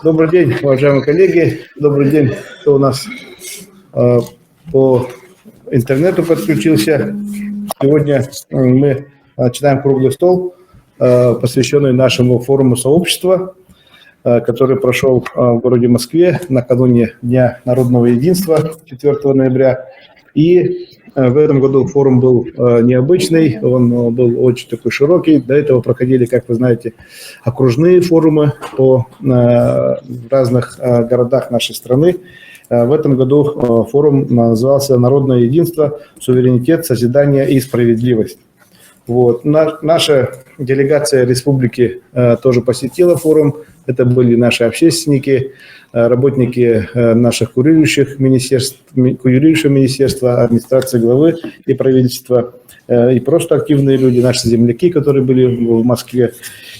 Добрый день, уважаемые коллеги. Добрый день, кто у нас по интернету подключился. Сегодня мы читаем круглый стол, посвященный нашему форуму сообщества, который прошел в городе Москве накануне Дня народного единства 4 ноября. И в этом году форум был необычный, он был очень такой широкий. До этого проходили, как вы знаете, окружные форумы в разных городах нашей страны. В этом году форум назывался «Народное единство, суверенитет, созидание и справедливость». Вот. Наша делегация республики тоже посетила форум. Это были наши общественники, работники наших курирующих министерства, администрации главы и правительства, и просто активные люди, наши земляки, которые были в Москве.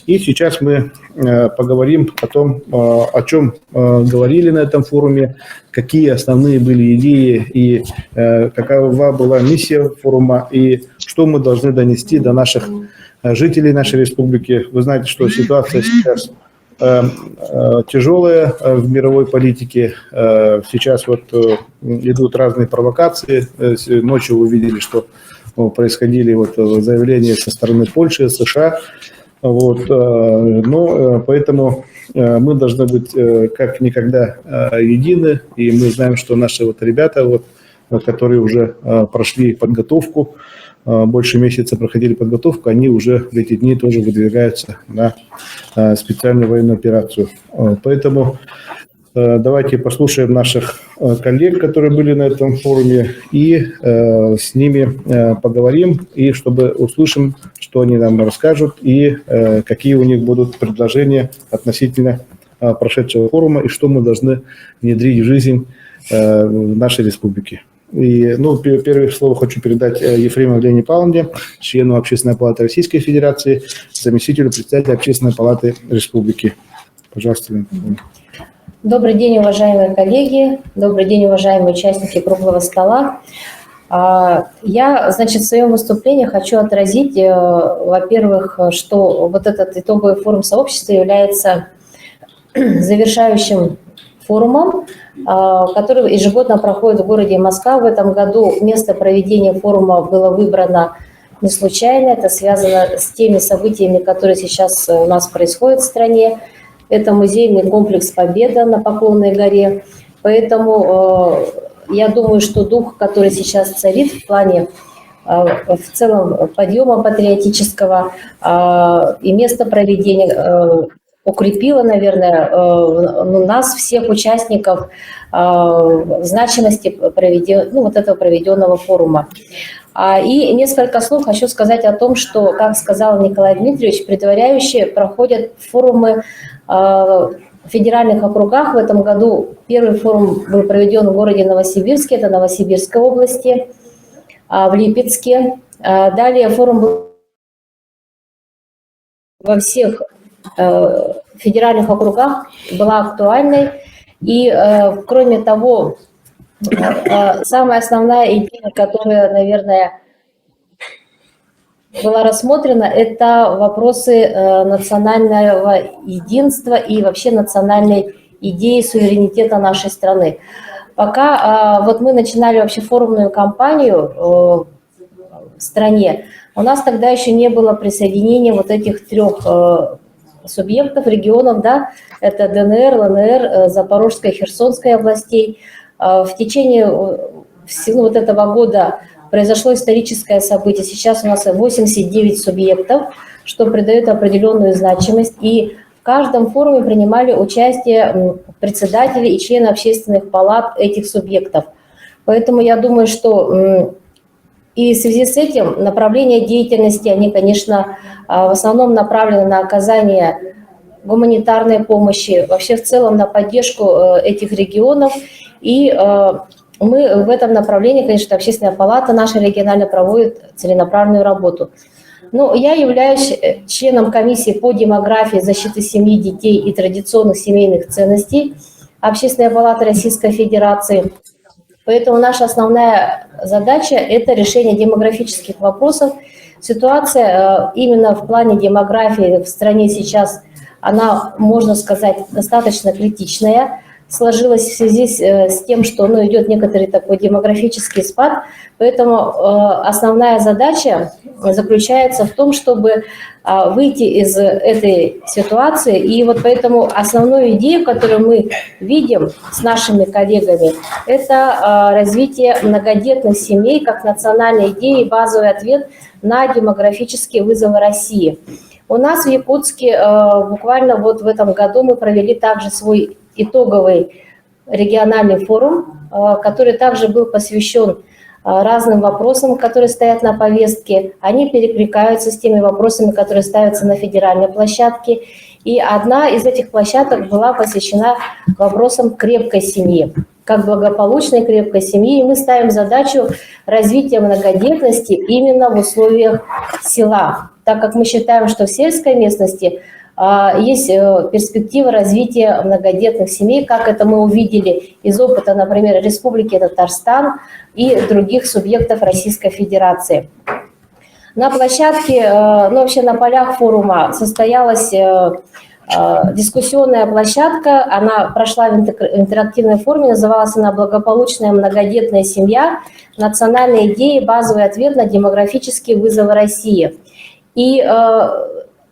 И сейчас мы поговорим о том, о чем говорили на этом форуме, какие основные были идеи и какова была миссия форума, и что мы должны донести до наших жителей нашей республики. Вы знаете, что ситуация сейчас тяжелая в мировой политике. Сейчас вот идут разные провокации. Ночью вы видели, что происходили вот заявления со стороны Польши, США. Вот. Но поэтому мы должны быть как никогда едины. И мы знаем, что наши вот ребята, вот, которые уже прошли подготовку, больше месяца проходили подготовку, они уже в эти дни тоже выдвигаются на специальную военную операцию. Поэтому давайте послушаем наших коллег, которые были на этом форуме, и с ними поговорим, и чтобы услышим, что они нам расскажут, и какие у них будут предложения относительно прошедшего форума, и что мы должны внедрить в жизнь в нашей республике. И, первое слово хочу передать Ефремовой Лене Павловне, члену Общественной палаты Российской Федерации, заместителю председателя Общественной палаты Республики. Пожалуйста, Лена Павловна. Добрый день, уважаемые коллеги, добрый день, уважаемые участники круглого стола. Я, в своем выступлении хочу отразить, во-первых, что вот этот итоговый форум сообщества является завершающим форумом, который ежегодно проходит в городе Москва. В этом году место проведения форума было выбрано не случайно. Это связано с теми событиями, которые сейчас у нас происходят в стране. Это музейный комплекс «Победа» на Поклонной горе. Поэтому я думаю, что дух, который сейчас царит в плане в целом подъема патриотического и место проведения укрепило, наверное, нас, всех участников, значимости этого проведенного форума. И несколько слов хочу сказать о том, что, как сказал Николай Дмитриевич, предваряющие проходят форумы в федеральных округах. В этом году первый форум был проведен в городе Новосибирске, это Новосибирской области, в Липецке. Далее форум был во всех федеральных округах, была актуальной. И, кроме того, самая основная идея, которая, наверное, была рассмотрена, это вопросы национального единства и вообще национальной идеи суверенитета нашей страны. Пока вот мы начинали вообще форумную кампанию в стране, у нас тогда еще не было присоединения вот этих трех субъектов, регионов, да, это ДНР, ЛНР, Запорожская, Херсонская областей. В течение всего вот этого года произошло историческое событие. Сейчас у нас 89 субъектов, что придает определенную значимость. И в каждом форуме принимали участие председатели и члены общественных палат этих субъектов. Поэтому я думаю, что и в связи с этим направления деятельности, они, конечно, в основном направлены на оказание гуманитарной помощи, вообще в целом на поддержку этих регионов. И мы в этом направлении, конечно, Общественная палата наша регионально проводит целенаправленную работу. Я являюсь членом комиссии по демографии, защиты семьи, детей и традиционных семейных ценностей Общественной палаты Российской Федерации. Поэтому наша основная задача – это решение демографических вопросов. Ситуация именно в плане демографии в стране сейчас она, можно сказать, достаточно критичная, сложилась в связи с тем, что идет некоторый такой демографический спад. Поэтому основная задача заключается в том, чтобы выйти из этой ситуации. И вот поэтому основную идею, которую мы видим с нашими коллегами, это развитие многодетных семей как национальной идеи и базовый ответ на демографические вызовы России. У нас в Якутске буквально вот в этом году мы провели также свой итоговый региональный форум, который также был посвящен разным вопросам, которые стоят на повестке. Они перекликаются с теми вопросами, которые ставятся на федеральной площадке. И одна из этих площадок была посвящена вопросам крепкой семьи, как благополучной крепкой семьи. И мы ставим задачу развития многодетности именно в условиях села, так как мы считаем, что в сельской местности есть перспектива развития многодетных семей, как это мы увидели из опыта, например, Республики Татарстан и других субъектов Российской Федерации. На площадке, вообще на полях форума состоялась дискуссионная площадка, она прошла в интерактивной форме, называлась она «Благополучная многодетная семья. Национальные идеи. Базовый ответ на демографические вызовы России». И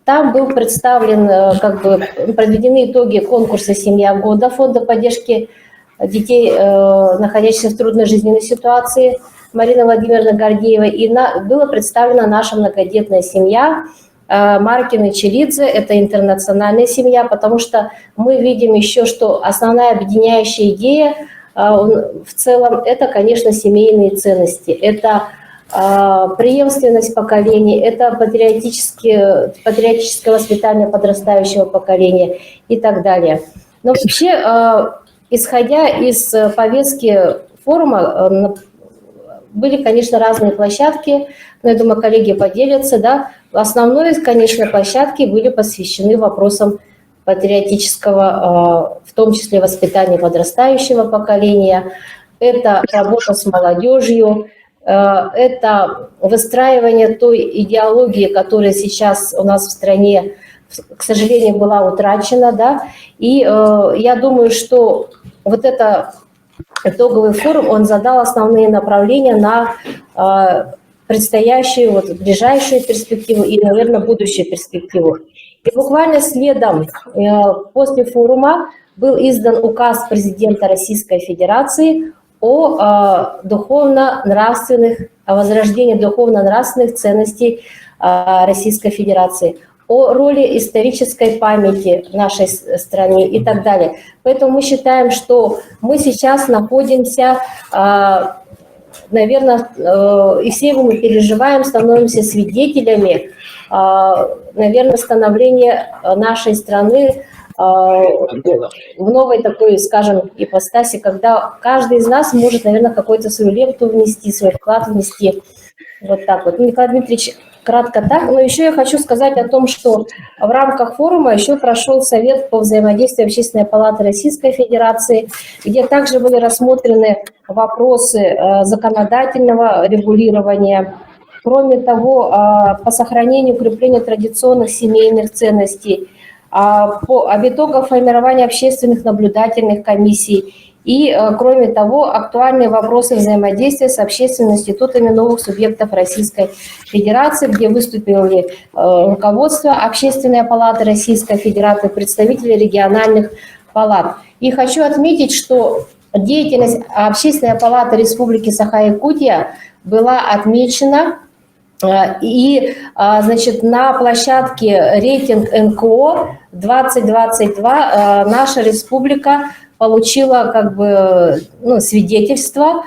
там был представлен, проведены итоги конкурса «Семья года» Фонда поддержки детей, находящихся в трудной жизненной ситуации, Марины Владимировны Гордеевой. И была представлена наша многодетная семья Маркины Челидзе. Это интернациональная семья, потому что мы видим еще, что основная объединяющая идея в целом – это, конечно, семейные ценности. Это преемственность поколений, это патриотическое воспитание подрастающего поколения и так далее. Но вообще, исходя из повестки форума, были, конечно, разные площадки, но я думаю, коллеги поделятся, да. Основной, конечно, площадки были посвящены вопросам патриотического, в том числе воспитания подрастающего поколения, это работа с молодежью, это выстраивание той идеологии, которая сейчас у нас в стране, к сожалению, была утрачена, да, и я думаю, что вот это итоговый форум, он задал основные направления на предстоящую, ближайшую перспективу и, наверное, будущую перспективу. И буквально следом после форума был издан указ президента Российской Федерации о возрождении духовно-нравственных ценностей Российской Федерации, о роли исторической памяти в нашей стране и так далее. Поэтому мы считаем, что мы сейчас находимся, наверное, и все мы переживаем, становимся свидетелями, наверное, становления нашей страны в новой такой, скажем, ипостаси, когда каждый из нас может, наверное, какую-то свою лепту внести, свой вклад внести. Вот так вот. Николай Дмитриевич, кратко так. Но еще я хочу сказать о том, что в рамках форума еще прошел Совет по взаимодействию Общественной палаты Российской Федерации, где также были рассмотрены вопросы законодательного регулирования. Кроме того, по сохранению и укреплению традиционных семейных ценностей, об итогах формирования общественных наблюдательных комиссий и, кроме того, актуальные вопросы взаимодействия с общественными институтами новых субъектов Российской Федерации, где выступили руководство Общественной палаты Российской Федерации, представители региональных палат. И хочу отметить, что деятельность Общественной палаты Республики Саха-Якутия была отмечена. И, значит, на площадке рейтинг НКО 2022 наша республика получила свидетельство,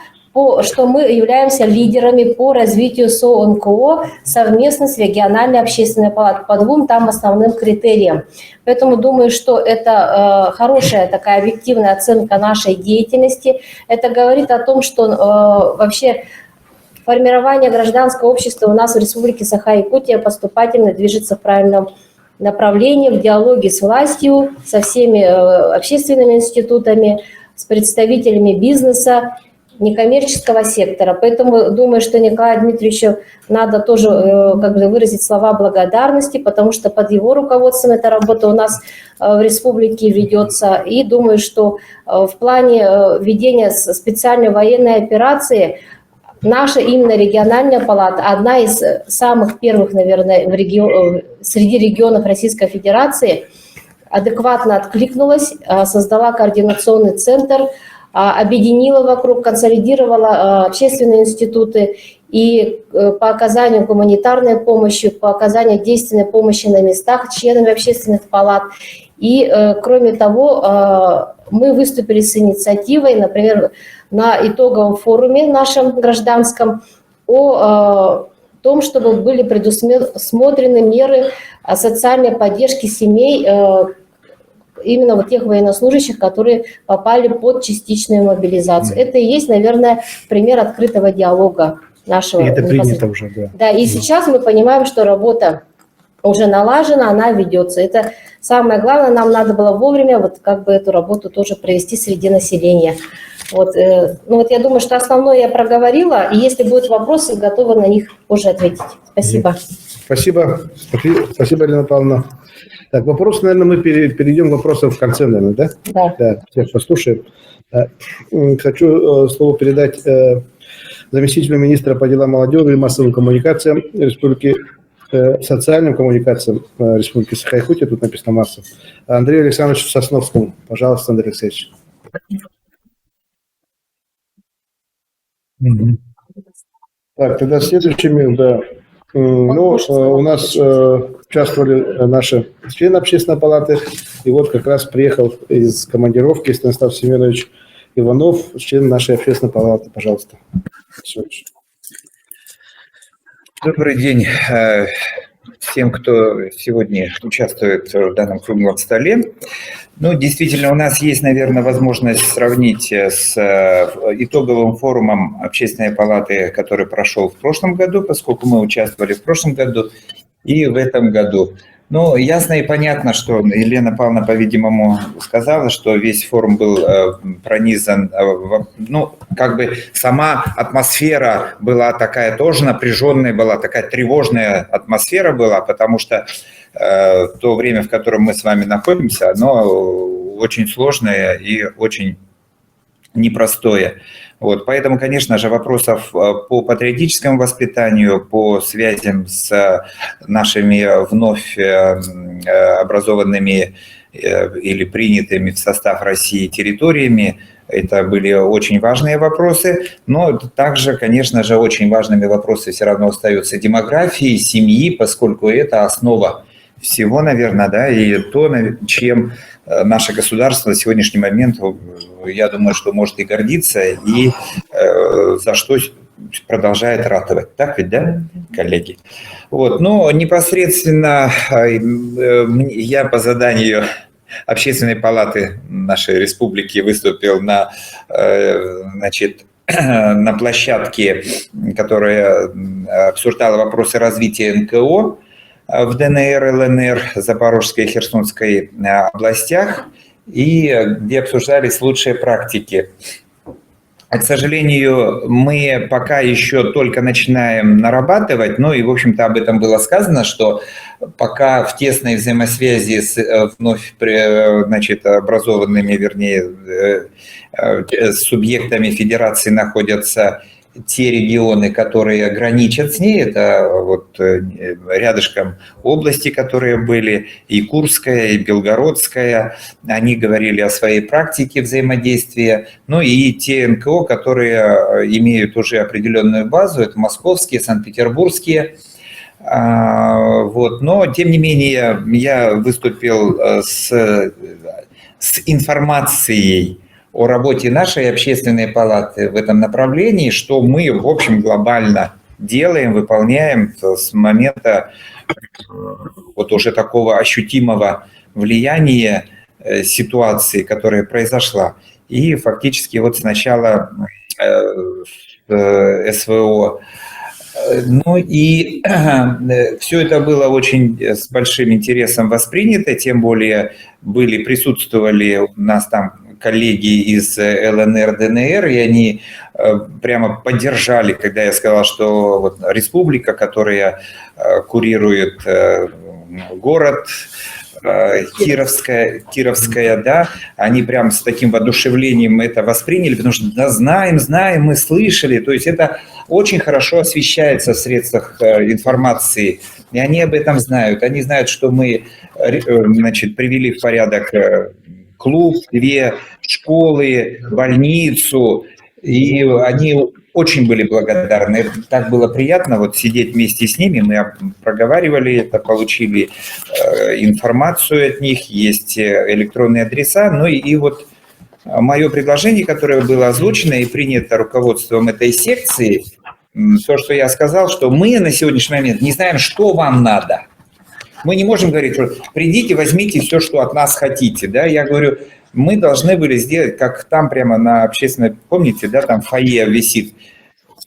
что мы являемся лидерами по развитию СОНКО совместно с региональной общественной палатой по двум там основным критериям. Поэтому думаю, что это хорошая такая объективная оценка нашей деятельности. Это говорит о том, что вообще формирование гражданского общества у нас в Республике Саха-Якутия поступательно движется в правильном направлении, в диалоге с властью, со всеми общественными институтами, с представителями бизнеса. некоммерческого сектора. Поэтому думаю, что Николаю Дмитриевичу надо тоже как бы выразить слова благодарности, потому что под его руководством эта работа у нас в республике ведется. И думаю, что в плане ведения специальной военной операции наша именно региональная палата, одна из самых первых, наверное, среди регионов Российской Федерации, адекватно откликнулась, создала координационный центр, объединила вокруг, консолидировала общественные институты и по оказанию гуманитарной помощи, по оказанию действенной помощи на местах членами общественных палат. И, кроме того, мы выступили с инициативой, например, на итоговом форуме нашем гражданском о том, чтобы были предусмотрены меры социальной поддержки семей, именно вот тех военнослужащих, которые попали под частичную мобилизацию. Это и есть, наверное, пример открытого диалога нашего. И это принято уже, да. Да, и сейчас мы понимаем, что работа уже налажена, она ведется. Это самое главное, нам надо было вовремя вот как бы эту работу тоже провести среди населения. Вот, ну вот я думаю, что основное я проговорила, и если будут вопросы, готова на них позже ответить. Спасибо. Спасибо. Спасибо, Елена Павловна. Так, вопрос, наверное, мы перейдем к вопросам в конце, наверное, да? Да. Да, всех послушаем. Хочу слово передать заместителю министра по делам молодежи и массовым коммуникациям Республики, социальным коммуникациям Республики Саха-Якутия, тут написано массов, Андрею Александровичу Сосновскому. Пожалуйста, Андрей Алексеевич. Так, тогда следующими, да. Ну, у нас участвовали наши члены общественной палаты, и вот как раз приехал из командировки Станислав Семенович Иванов, член нашей общественной палаты. Пожалуйста. Добрый день всем, кто сегодня участвует в данном круглом столе. Ну, действительно, у нас есть, наверное, возможность сравнить с итоговым форумом Общественной палаты, который прошел в прошлом году, поскольку мы участвовали в прошлом году и в этом году. Ну, ясно и понятно, что Елена Павловна, по-видимому, сказала, что весь форум был пронизан, ну, как бы сама атмосфера была такая тоже напряженная, была такая тревожная атмосфера была, потому что то время, в котором мы с вами находимся, оно очень сложное и очень непростое. Вот, поэтому, конечно же, вопросов по патриотическому воспитанию, по связям с нашими вновь образованными или принятыми в состав России территориями, это были очень важные вопросы, но также, конечно же, очень важными вопросами все равно остаются демографии, семьи, поскольку это основа всего, наверное, да, и то, чем наше государство на сегодняшний момент, я думаю, что может и гордиться, и за что продолжает ратовать. Так ведь, да, коллеги? Вот, но непосредственно я по заданию Общественной палаты нашей республики выступил на, значит, на площадке, которая обсуждала вопросы развития НКО в ДНР, ЛНР, Запорожской и Херсонской областях, и где обсуждались лучшие практики. К сожалению, мы пока еще только начинаем нарабатывать, ну и, в общем-то, об этом было сказано, что пока в тесной взаимосвязи с вновь, значит, образованными, вернее, субъектами федерации находятся те регионы, которые граничат с ней, это вот рядышком области, которые были, и Курская, и Белгородская, они говорили о своей практике взаимодействия, ну и те НКО, которые имеют уже определенную базу, это московские, санкт-петербургские, вот, но тем не менее я выступил с информацией о работе нашей общественной палаты в этом направлении, что мы, в общем, глобально делаем, выполняем с момента вот уже такого ощутимого влияния ситуации, которая произошла. И фактически вот с начала СВО. Ну и все это было очень с большим интересом воспринято, тем более присутствовали у нас там коллеги из ЛНР, ДНР, и они прямо поддержали, когда я сказал, что вот республика, которая курирует город, Кировская, да, они прям с таким воодушевлением это восприняли, потому что да, знаем, мы слышали, то есть это очень хорошо освещается в средствах информации, и они об этом знают, они знают, что мы, значит, привели в порядок клуб, 2 школы, больницу, и они очень были благодарны. Так было приятно вот сидеть вместе с ними. Мы проговаривали это, получили информацию от них, есть электронные адреса. Ну и вот мое предложение, которое было озвучено и принято руководством этой секции, то, что я сказал, что мы на сегодняшний момент не знаем, что вам надо. Мы не можем говорить, что придите, возьмите все, что от нас хотите. Да? Я говорю, мы должны были сделать, как там прямо на общественной, помните, да, там в фойе висит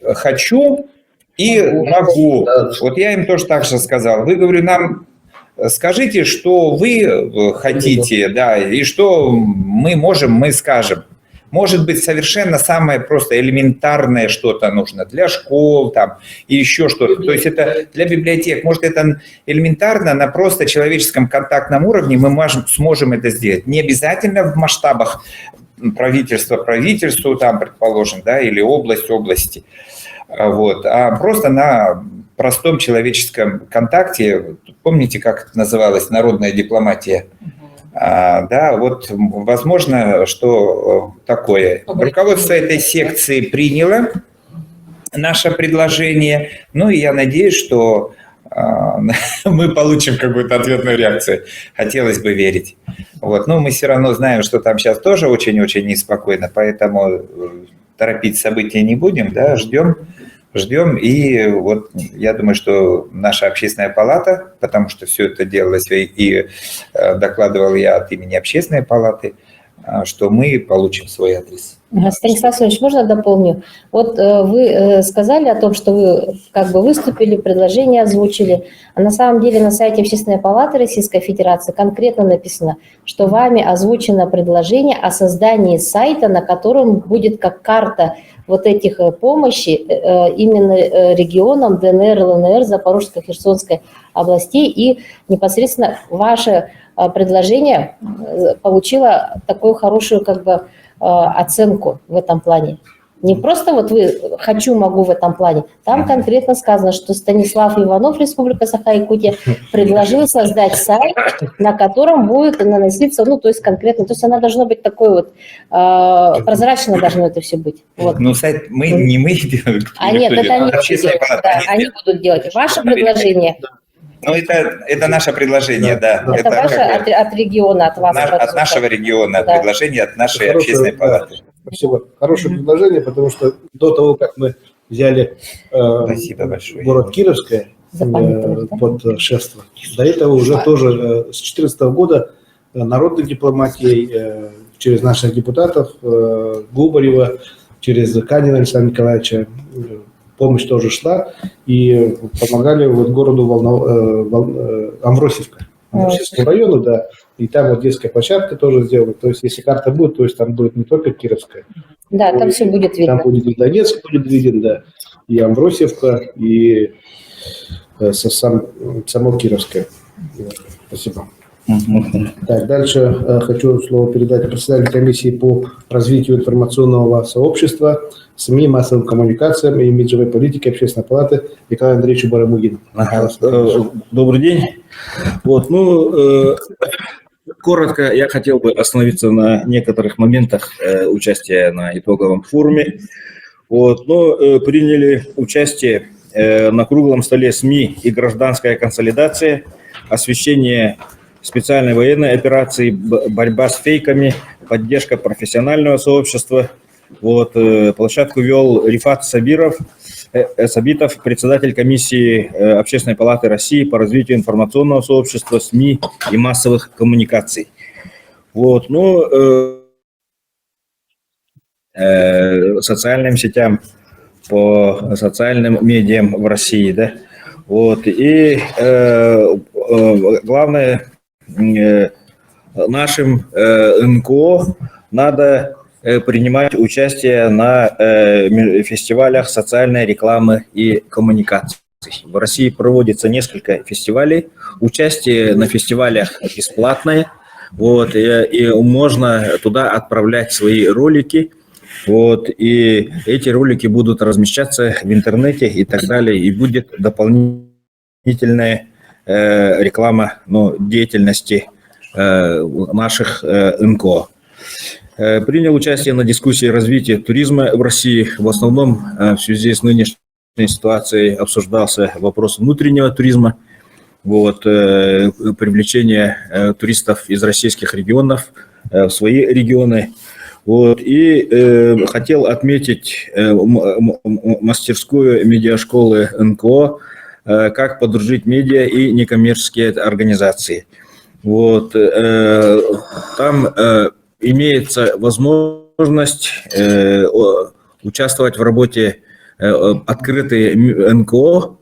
«хочу» и «могу». Вот я им тоже так же сказал. Вы, говорю, нам скажите, что вы хотите, да, и что мы можем, мы скажем. Может быть, совершенно самое просто элементарное что-то нужно для школ там, и еще что-то. То есть это для библиотек. Может, это элементарно, на просто человеческом контактном уровне мы сможем это сделать. Не обязательно в масштабах правительства правительству, там, предположим, да, или области. Вот, а просто на простом человеческом контакте. Помните, как это называлось, народная дипломатия? Да, вот возможно, что такое. Руководство этой секции приняло наше предложение, ну и я надеюсь, что мы получим какую-то ответную реакцию. Хотелось бы верить. Вот. Но мы все равно знаем, что там сейчас тоже очень-очень неспокойно, поэтому торопить события не будем, да, ждем. И вот я думаю, что наша общественная палата, потому что все это делалось и докладывал я от имени общественной палаты, что мы получим свой адрес. Станислав Владимирович, можно дополню? Вот вы сказали о том, что вы как бы выступили, предложение озвучили, а на самом деле на сайте Общественной палаты Российской Федерации конкретно написано, что вами озвучено предложение о создании сайта, на котором будет как карта вот этих помощи именно регионам ДНР, ЛНР, Запорожской, Херсонской областей, и непосредственно ваше предложение получило такую хорошую как бы оценку в этом плане. Не просто вот вы «хочу, могу» в этом плане. Там конкретно сказано, что Станислав Иванов, Республика Саха-Якутия, предложил создать сайт, на котором будет наноситься, ну, то есть конкретно, то есть она должна быть такой вот, прозрачно должно это все быть. Вот. Ну, сайт мы делаем. А нет, это они будут делать. Да, они будут делать. Ваше предложение. Ну, это наше предложение, да. Это ваше от региона, от вас. От нашего региона, да. Предложение от нашей общественной палаты. Спасибо. Хорошее предложение, потому что до того, как мы взяли город Кировское под шефство, до этого уже тоже с 2014 года народной дипломатией через наших депутатов Губарева, через Канина Александра Николаевича, помощь тоже шла, и помогали вот городу Амвросиевка, Амвросиевскому району, да, и там вот детская площадка тоже сделана, то есть если карта будет, то есть там будет не только Кировская. Да, там все будет видно. Там будет и Донецк будет виден, да, и Амвросиевка, и само Кировское. Спасибо. Так, дальше хочу слово передать председателю комиссии по развитию информационного сообщества, СМИ, массовым коммуникациям и имиджевой политике Общественной палаты Николаю Андреевичу Барамугину. Добрый день. Вот, коротко я хотел бы остановиться на некоторых моментах участия на итоговом форуме. Вот, приняли участие на круглом столе СМИ и гражданская консолидация, освещение специальной военной операции, борьба с фейками, поддержка профессионального сообщества. Вот, площадку вел Рифат Сабитов, председатель комиссии Общественной палаты России по развитию информационного сообщества, СМИ и массовых коммуникаций. Вот, социальным сетям, по социальным медиам в России, да. Вот, и главное, нашим НКО надо принимать участие на фестивалях социальной рекламы и коммуникаций. В России проводится несколько фестивалей. Участие на фестивалях бесплатное. Вот, и можно туда отправлять свои ролики. Вот, и эти ролики будут размещаться в интернете и так далее. И будет дополнительная реклама, ну, деятельности наших НКО. Принял участие на дискуссии развития туризма в России. В основном в связи с нынешней ситуацией обсуждался вопрос внутреннего туризма, вот, привлечение туристов из российских регионов в свои регионы. Вот, и хотел отметить мастерскую медиашколы НКО, как подружить медиа и некоммерческие организации. Вот, там имеется возможность участвовать в работе открытые НКО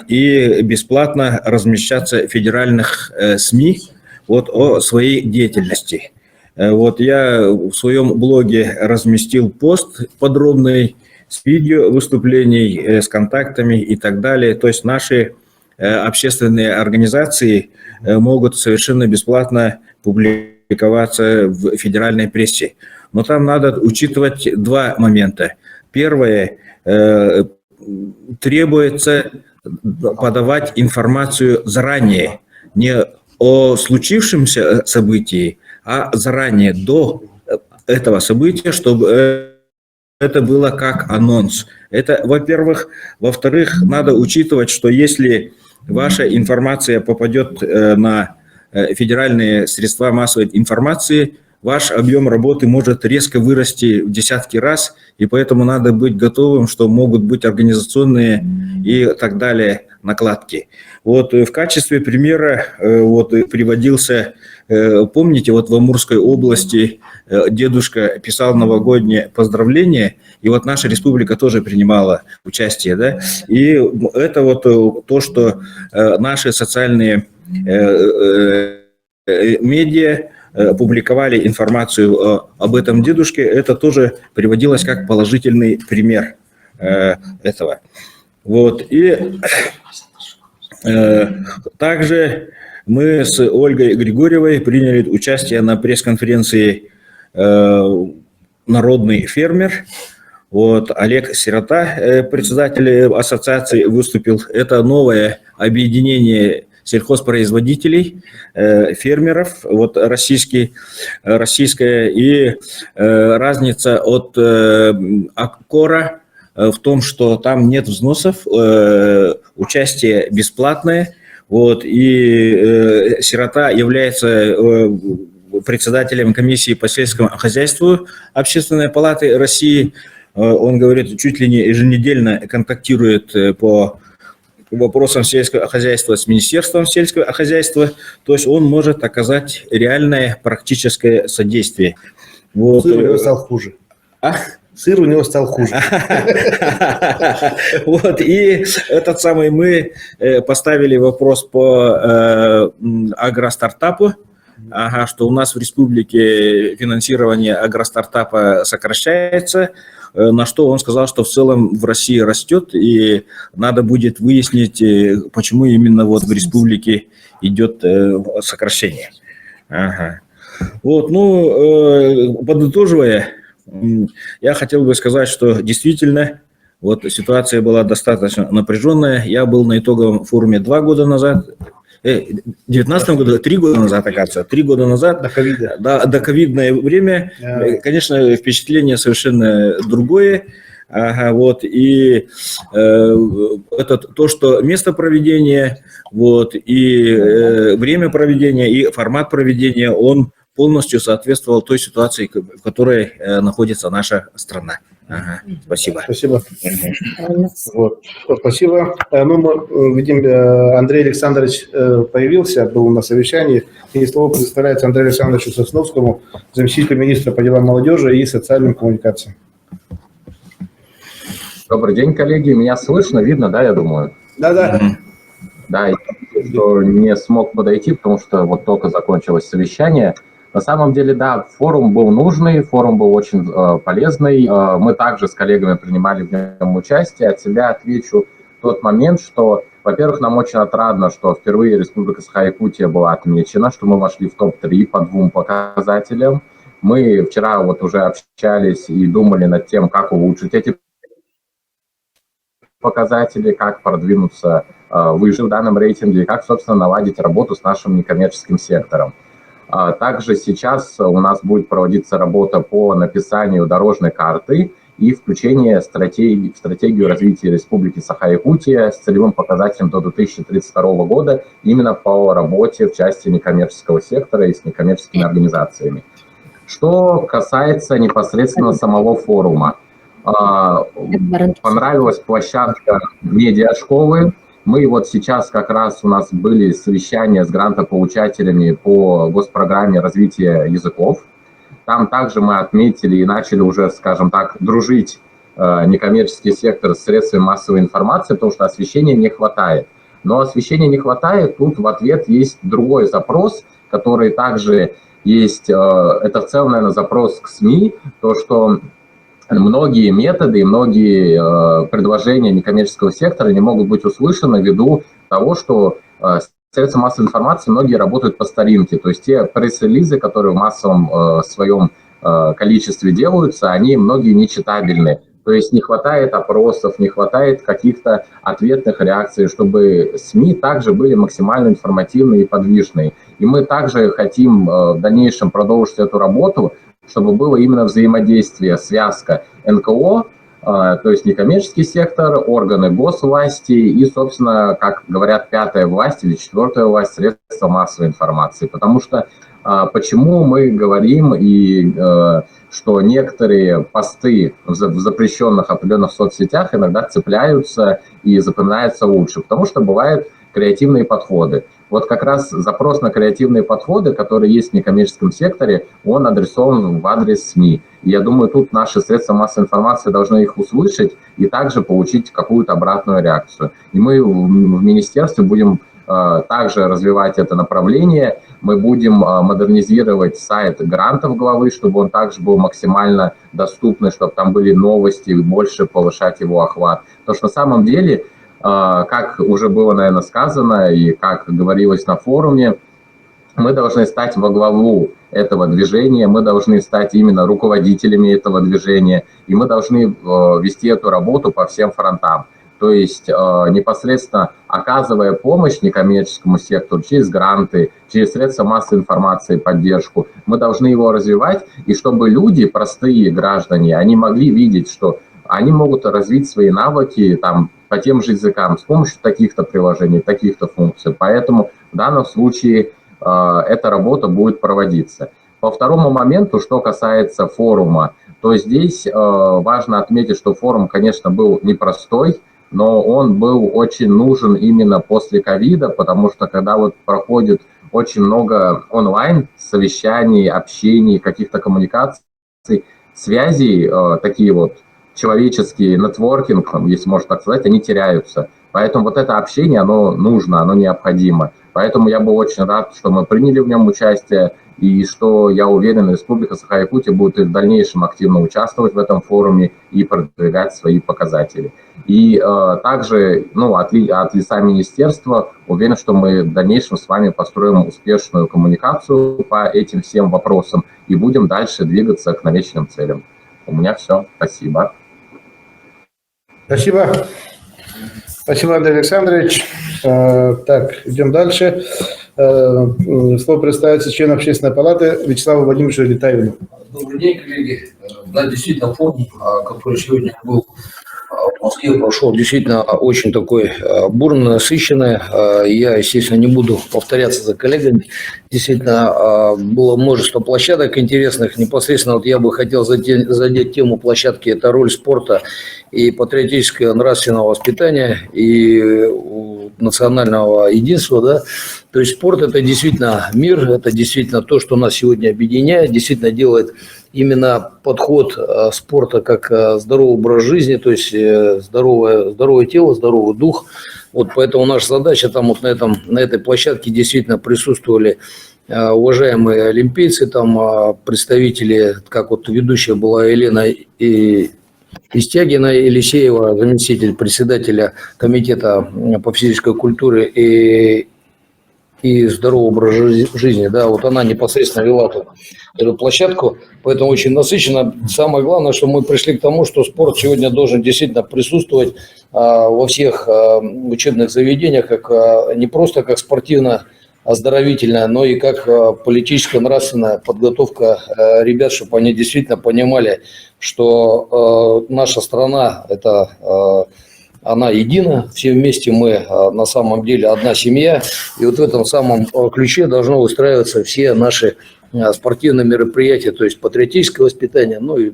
и бесплатно размещаться в федеральных СМИ вот, о своей деятельности. Вот я в своем блоге разместил пост подробный с видео выступлений, с контактами и так далее. То есть наши общественные организации могут совершенно бесплатно публиковаться в федеральной прессе. Но там надо учитывать два момента. Первое, требуется подавать информацию заранее, не о случившемся событии, а заранее, до этого события, чтобы это было как анонс. Это, во-первых. Во-вторых, надо учитывать, что если ваша информация попадет на федеральные средства массовой информации, ваш объем работы может резко вырасти в десятки раз, и поэтому надо быть готовым, что могут быть организационные и так далее накладки. Вот в качестве примера вот приводился, помните, вот в Амурской области дедушка писал новогоднее поздравление, и вот наша республика тоже принимала участие, да, и это вот то, что наши социальные медиа публиковали информацию об этом дедушке, это тоже приводилось как положительный пример этого. Вот. И также мы с Ольгой Григорьевой приняли участие на пресс-конференции «Народный фермер». Вот. Олег Сирота, председатель ассоциации, выступил. Это новое объединение сельхозпроизводителей, фермеров, вот российская, и разница от Аккора в том, что там нет взносов, участие бесплатное, вот, и Сирота является председателем комиссии по сельскому хозяйству Общественной палаты России. Он говорит, чуть ли не еженедельно контактирует по вопросам сельского хозяйства с Министерством сельского хозяйства, то есть он может оказать реальное практическое содействие. Вот. Сыр у него стал хуже. Сыр у него стал хуже. Вот, и этот самый мы поставили вопрос по агростартапу, что у нас в республике финансирование агростартапа сокращается, на что он сказал, что в целом в России растет, и надо будет выяснить, почему именно вот в республике идет сокращение. Вот, ну, подытоживая, я хотел бы сказать, что действительно вот ситуация была достаточно напряженная. Я был на итоговом форуме 2 года назад, в 2019 году, 3 года назад, оказывается, 3 года назад. До ковида. Да, до ковидное время. Конечно, впечатление совершенно другое. Вот, и это то, что место проведения, вот, и время проведения, и формат проведения, он полностью соответствовал той ситуации, в которой находится наша страна. Спасибо. Спасибо. Вот. Спасибо. Ну, мы видим, Андрей Александрович появился, был на совещании, и слово предоставляется Андрею Александровичу Сосновскому, заместителю министра по делам молодежи и социальным коммуникациям. Добрый день, коллеги. Меня слышно, видно, да, я думаю? Да. Да, я не смог подойти, потому что вот только закончилось совещание. На самом деле, да, форум был нужный, форум был очень полезный. Мы также с коллегами принимали в нем участие. От себя отвечу тот момент, что, во-первых, нам очень отрадно, что впервые Республика Саха-Якутия была отмечена, что мы вошли в топ-3 по 2 показателям. Мы вчера вот уже общались и думали над тем, как улучшить эти показатели, как продвинуться выше в данном рейтинге, и как, собственно, наладить работу с нашим некоммерческим сектором. Также сейчас у нас будет проводиться работа по написанию дорожной карты и включение в стратегию развития Республики Саха-Якутия с целевым показателем до 2032 года именно по работе в части некоммерческого сектора и с некоммерческими организациями. Что касается непосредственно самого форума, понравилась площадка медиашколы. Мы вот сейчас как раз у нас были совещания с грантополучателями по госпрограмме развития языков. Там также мы отметили и начали уже, скажем так, дружить некоммерческий сектор с средствами массовой информации, потому что освещения не хватает. Но освещения не хватает, тут в ответ есть другой запрос, который также есть, это в целом, наверное, запрос к СМИ, то, что многие методы и многие предложения некоммерческого сектора не могут быть услышаны ввиду того, что средства массовой информации многие работают по старинке. То есть те пресс-релизы, которые в массовом своем количестве делаются, они многие нечитабельны. То есть не хватает опросов, не хватает каких-то ответных реакций, чтобы СМИ также были максимально информативные и подвижные. И мы также хотим в дальнейшем продолжить эту работу, чтобы было именно взаимодействие, связка НКО, то есть некоммерческий сектор, органы госвласти и, собственно, как говорят, пятая власть или четвертая власть, средства массовой информации. Потому что почему мы говорим, что некоторые посты в запрещенных определенных соцсетях иногда цепляются и запоминаются лучше? Потому что бывают креативные подходы. Вот как раз запрос на креативные подходы, которые есть в некоммерческом секторе, он адресован в адрес СМИ. И я думаю, тут наши средства массовой информации должны их услышать и также получить какую-то обратную реакцию. И мы в министерстве будем также развивать это направление. Мы будем модернизировать сайт грантов главы, чтобы он также был максимально доступный, чтобы там были новости и больше повышать его охват. Потому что на самом деле, как уже было, наверное, сказано и как говорилось на форуме, мы должны стать во главу этого движения, мы должны стать именно руководителями этого движения, и мы должны вести эту работу по всем фронтам. То есть непосредственно оказывая помощь некоммерческому сектору через гранты, через средства массовой информации, поддержку, мы должны его развивать, и чтобы люди, простые граждане, они могли видеть, что они могут развить свои навыки там, по тем же языкам с помощью таких-то приложений, таких-то функций. Поэтому в данном случае эта работа будет проводиться. По второму моменту, что касается форума, то здесь важно отметить, что форум, конечно, был непростой, но он был очень нужен именно после ковида, потому что когда вот проходит очень много онлайн совещаний, общений, каких-то коммуникаций, связей, такие вот человеческий нетворкинг, если можно так сказать, они теряются. Поэтому вот это общение, оно нужно, оно необходимо. Поэтому я был очень рад, что мы приняли в нем участие, и что, я уверен, Республика Саха-Якутия будет и в дальнейшем активно участвовать в этом форуме и продвигать свои показатели. И также от лица министерства уверен, что мы в дальнейшем с вами построим успешную коммуникацию по этим всем вопросам и будем дальше двигаться к намеченным целям. У меня все. Спасибо. Спасибо. Спасибо, Андрей Александрович. Так, идем дальше. Слово предоставится члену Общественной палаты Вячеславу Владимировичу Летаеву. Добрый день, коллеги. Да, действительно, форум, который сегодня был в Москве, прошел действительно очень такой бурно, насыщенный. Я, естественно, не буду повторяться за коллегами. Действительно, было множество площадок интересных. Непосредственно вот я бы хотел задеть тему площадки. Это роль спорта и патриотического нравственного воспитания и национального единства. Да? То есть спорт – это действительно мир, это действительно то, что нас сегодня объединяет, действительно делает именно подход спорта как здоровый образ жизни, то есть здоровое тело, здоровый дух. Вот поэтому наша задача там вот на этой площадке действительно присутствовали уважаемые олимпийцы, там представители, как вот ведущая была Елена Истягина Елисеева, заместитель председателя комитета по физической культуре и здорового образа жизни, да, вот она непосредственно вела эту площадку, поэтому очень насыщенно. Самое главное, что мы пришли к тому, что спорт сегодня должен действительно присутствовать во всех учебных заведениях, как не просто как спортивно-оздоровительная, но и как политическая, нравственная подготовка ребят, чтобы они действительно понимали, что наша страна – это она едина, все вместе мы на самом деле одна семья, и вот в этом самом ключе должно устраиваться все наши спортивные мероприятия, то есть патриотическое воспитание, ну и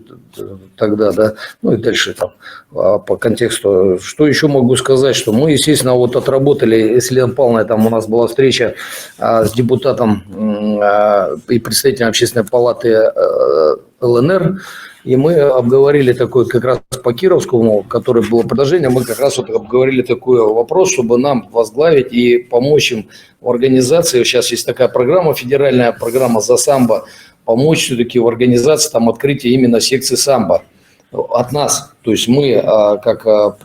тогда, да, ну и дальше там по контексту. Что еще могу сказать, что мы, естественно, вот отработали, с Еленой Павловной, там у нас была встреча с депутатом и представителем Общественной палаты ЛНР, и мы обговорили такой как раз по Кировскому, который было предложение, мы как раз вот обговорили такой вопрос, чтобы нам возглавить и помочь им в организации. Сейчас есть такая программа, федеральная программа «За самбо», помочь все-таки в организации там открытия именно секции самбо от нас. То есть мы как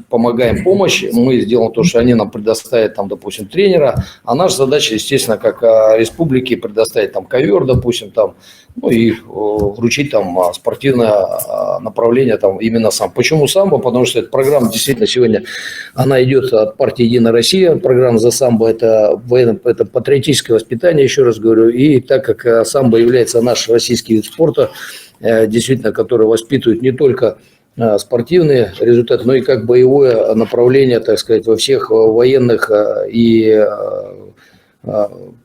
помогаем помощь, мы сделаем то, что они нам предоставят, там, допустим, тренера, а наша задача, естественно, как республики предоставить там ковер, допустим, там, ну и вручить там спортивное направление там именно сам. Почему самбо? Потому что эта программа действительно сегодня, она идет от партии «Единая Россия», программа «За самбо» это патриотическое воспитание, еще раз говорю, и так как самбо является наш российский вид спорта, действительно, который воспитывает не только спортивные результаты, но и как боевое направление, так сказать, во всех военных и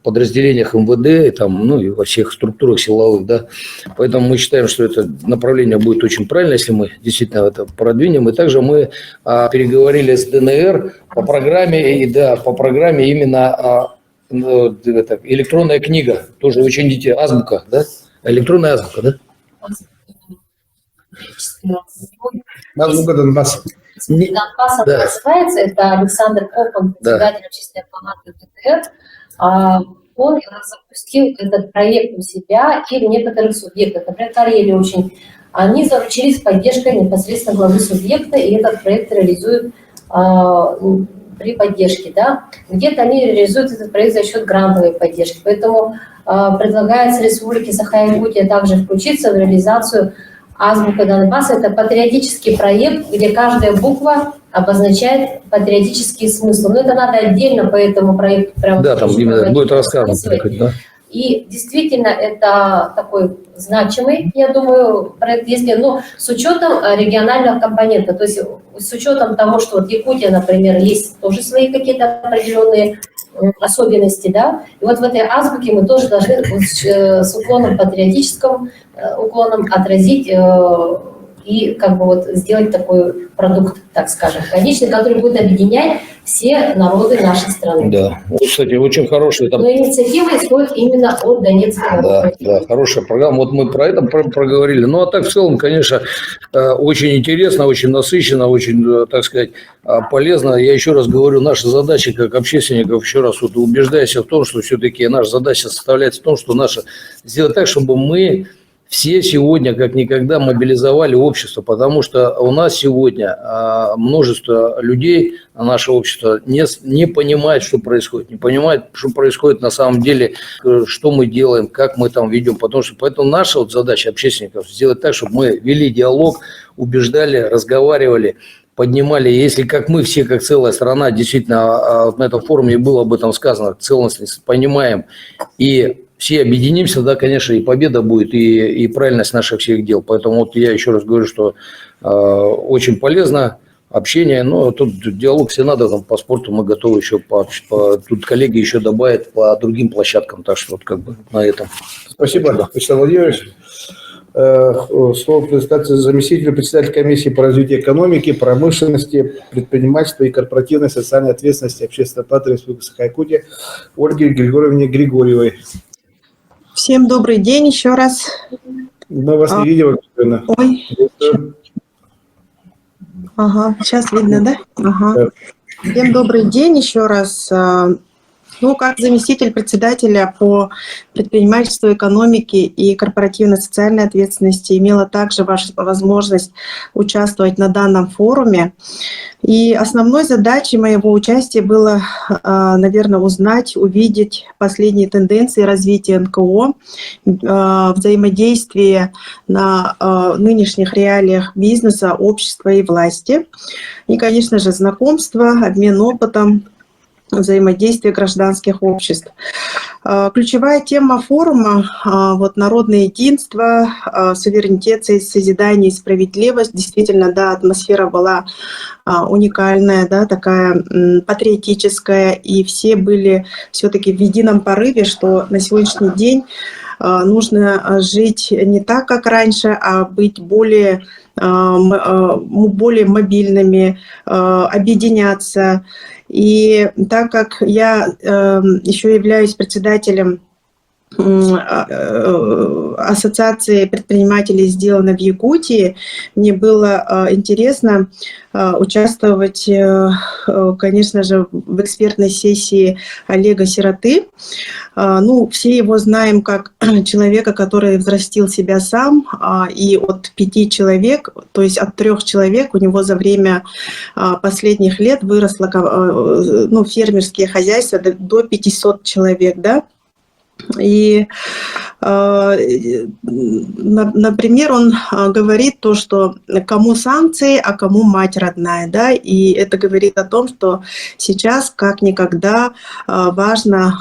подразделениях МВД, и там, ну и во всех структурах силовых, да. Поэтому мы считаем, что это направление будет очень правильно, если мы действительно это продвинем. И также мы переговорили с ДНР по программе, и да, по программе именно электронная книга, тоже учените, азбука, да? Электронная азбука, да? Азбука Донбасса. Донбасса Да. называется, это Александр Копан, председатель Общественной палаты ДТР. Он запустил этот проект у себя и в некоторых субъектах. Например, Карелия очень. Они заручились поддержкой непосредственно главы субъекта, и этот проект реализуют при поддержке. Да? Где-то они реализуют этот проект за счет грантовой поддержки. Поэтому предлагается Республике Саха-Якутия также включиться в реализацию азбука Донбасса. Это патриотический проект, где каждая буква обозначает патриотический смысл. Но это надо отдельно по этому проекту. Прям Да, там именно будет рассказано. Да? И действительно это такой значимый, я думаю, проект, если, но с учетом регионального компонента, то есть с учетом того, что вот Якутия, например, есть тоже свои какие-то определенные особенности, да, и вот в этой азбуке мы тоже должны с уклоном патриотическим уклоном отразить и как бы вот сделать такой продукт, так скажем, конечный, который будет объединять все народы нашей страны. Да, вот, кстати, очень хорошая там. Но инициатива исходит именно от Донецкого. Да, хорошая программа. Вот мы про это проговорили. Ну, а так в целом, конечно, очень интересно, очень насыщенно, очень, так сказать, полезно. Я еще раз говорю, наша задача как общественников, еще раз вот убеждаюсь в том, что все-таки наша задача составляется в том, что наша сделать так, чтобы мы все сегодня как никогда мобилизовали общество, потому что у нас сегодня множество людей, наше общество, не понимает, что происходит, не понимает, что происходит на самом деле, что мы делаем, как мы там ведем. Поэтому наша вот задача общественников сделать так, чтобы мы вели диалог, убеждали, разговаривали, поднимали. Если как мы все, как целая страна, действительно на этом форуме было об этом сказано, целостность понимаем и все объединимся, да, конечно, и победа будет, и правильность наших всех дел. Поэтому вот я еще раз говорю, что очень полезно общение, но тут диалог все надо, там, по спорту мы готовы еще, тут коллеги еще добавят по другим площадкам, так что вот как бы на этом. Спасибо, Вячеслав Владимирович. Слово предоставляется заместителю председателя комиссии по развитию экономики, промышленности, предпринимательства и корпоративной социальной ответственности Общественной палаты Республики Саха-Якутия Ольге Григорьевне Григорьевой. Всем добрый день еще раз. Мы вас не видим. Ой. Ага, сейчас видно, да? Ага. Всем добрый день еще раз. Ну, как заместитель председателя по предпринимательству, экономике и корпоративной социальной ответственности имела также возможность участвовать на данном форуме. И основной задачей моего участия было, наверное, узнать, увидеть последние тенденции развития НКО, взаимодействие на нынешних реалиях бизнеса, общества и власти. И, конечно же, знакомство, обмен опытом, взаимодействие гражданских обществ. Ключевая тема форума вот, народное единство, суверенитет, созидание и справедливость. Действительно, да, атмосфера была уникальная, да, такая патриотическая, и все были все-таки в едином порыве, что на сегодняшний день нужно жить не так, как раньше, а быть более мобильными, объединяться. И так как я еще являюсь председателем Ассоциации предпринимателей «Сделано в Якутии», мне было интересно участвовать, конечно же, в экспертной сессии Олега Сироты. Ну, все его знаем как человека, который взрастил себя сам, и от 5 человек, то есть от 3 человек у него за время последних лет выросло, ну, фермерские хозяйства до 500 человек, да. И, например, он говорит то, что кому санкции, а кому мать родная, да, и это говорит о том, что сейчас как никогда важно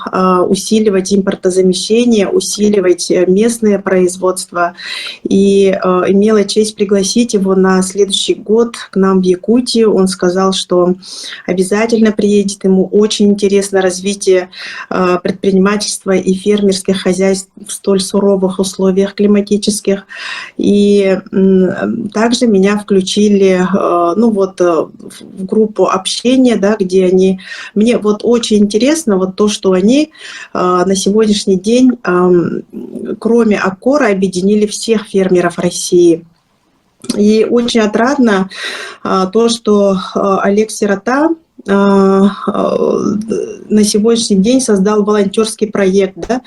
усиливать импортозамещение, усиливать местное производство. И имела честь пригласить его на следующий год к нам в Якутию. Он сказал, что обязательно приедет, ему очень интересно развитие предпринимательства и фермерских хозяйств в столь суровых условиях климатических. И также меня включили, ну вот, в группу общения, да, где они... Мне вот очень интересно вот то, что они на сегодняшний день, кроме Аккора, объединили всех фермеров России. И очень отрадно то, что Олег Сирота на сегодняшний день создал волонтерский проект, да,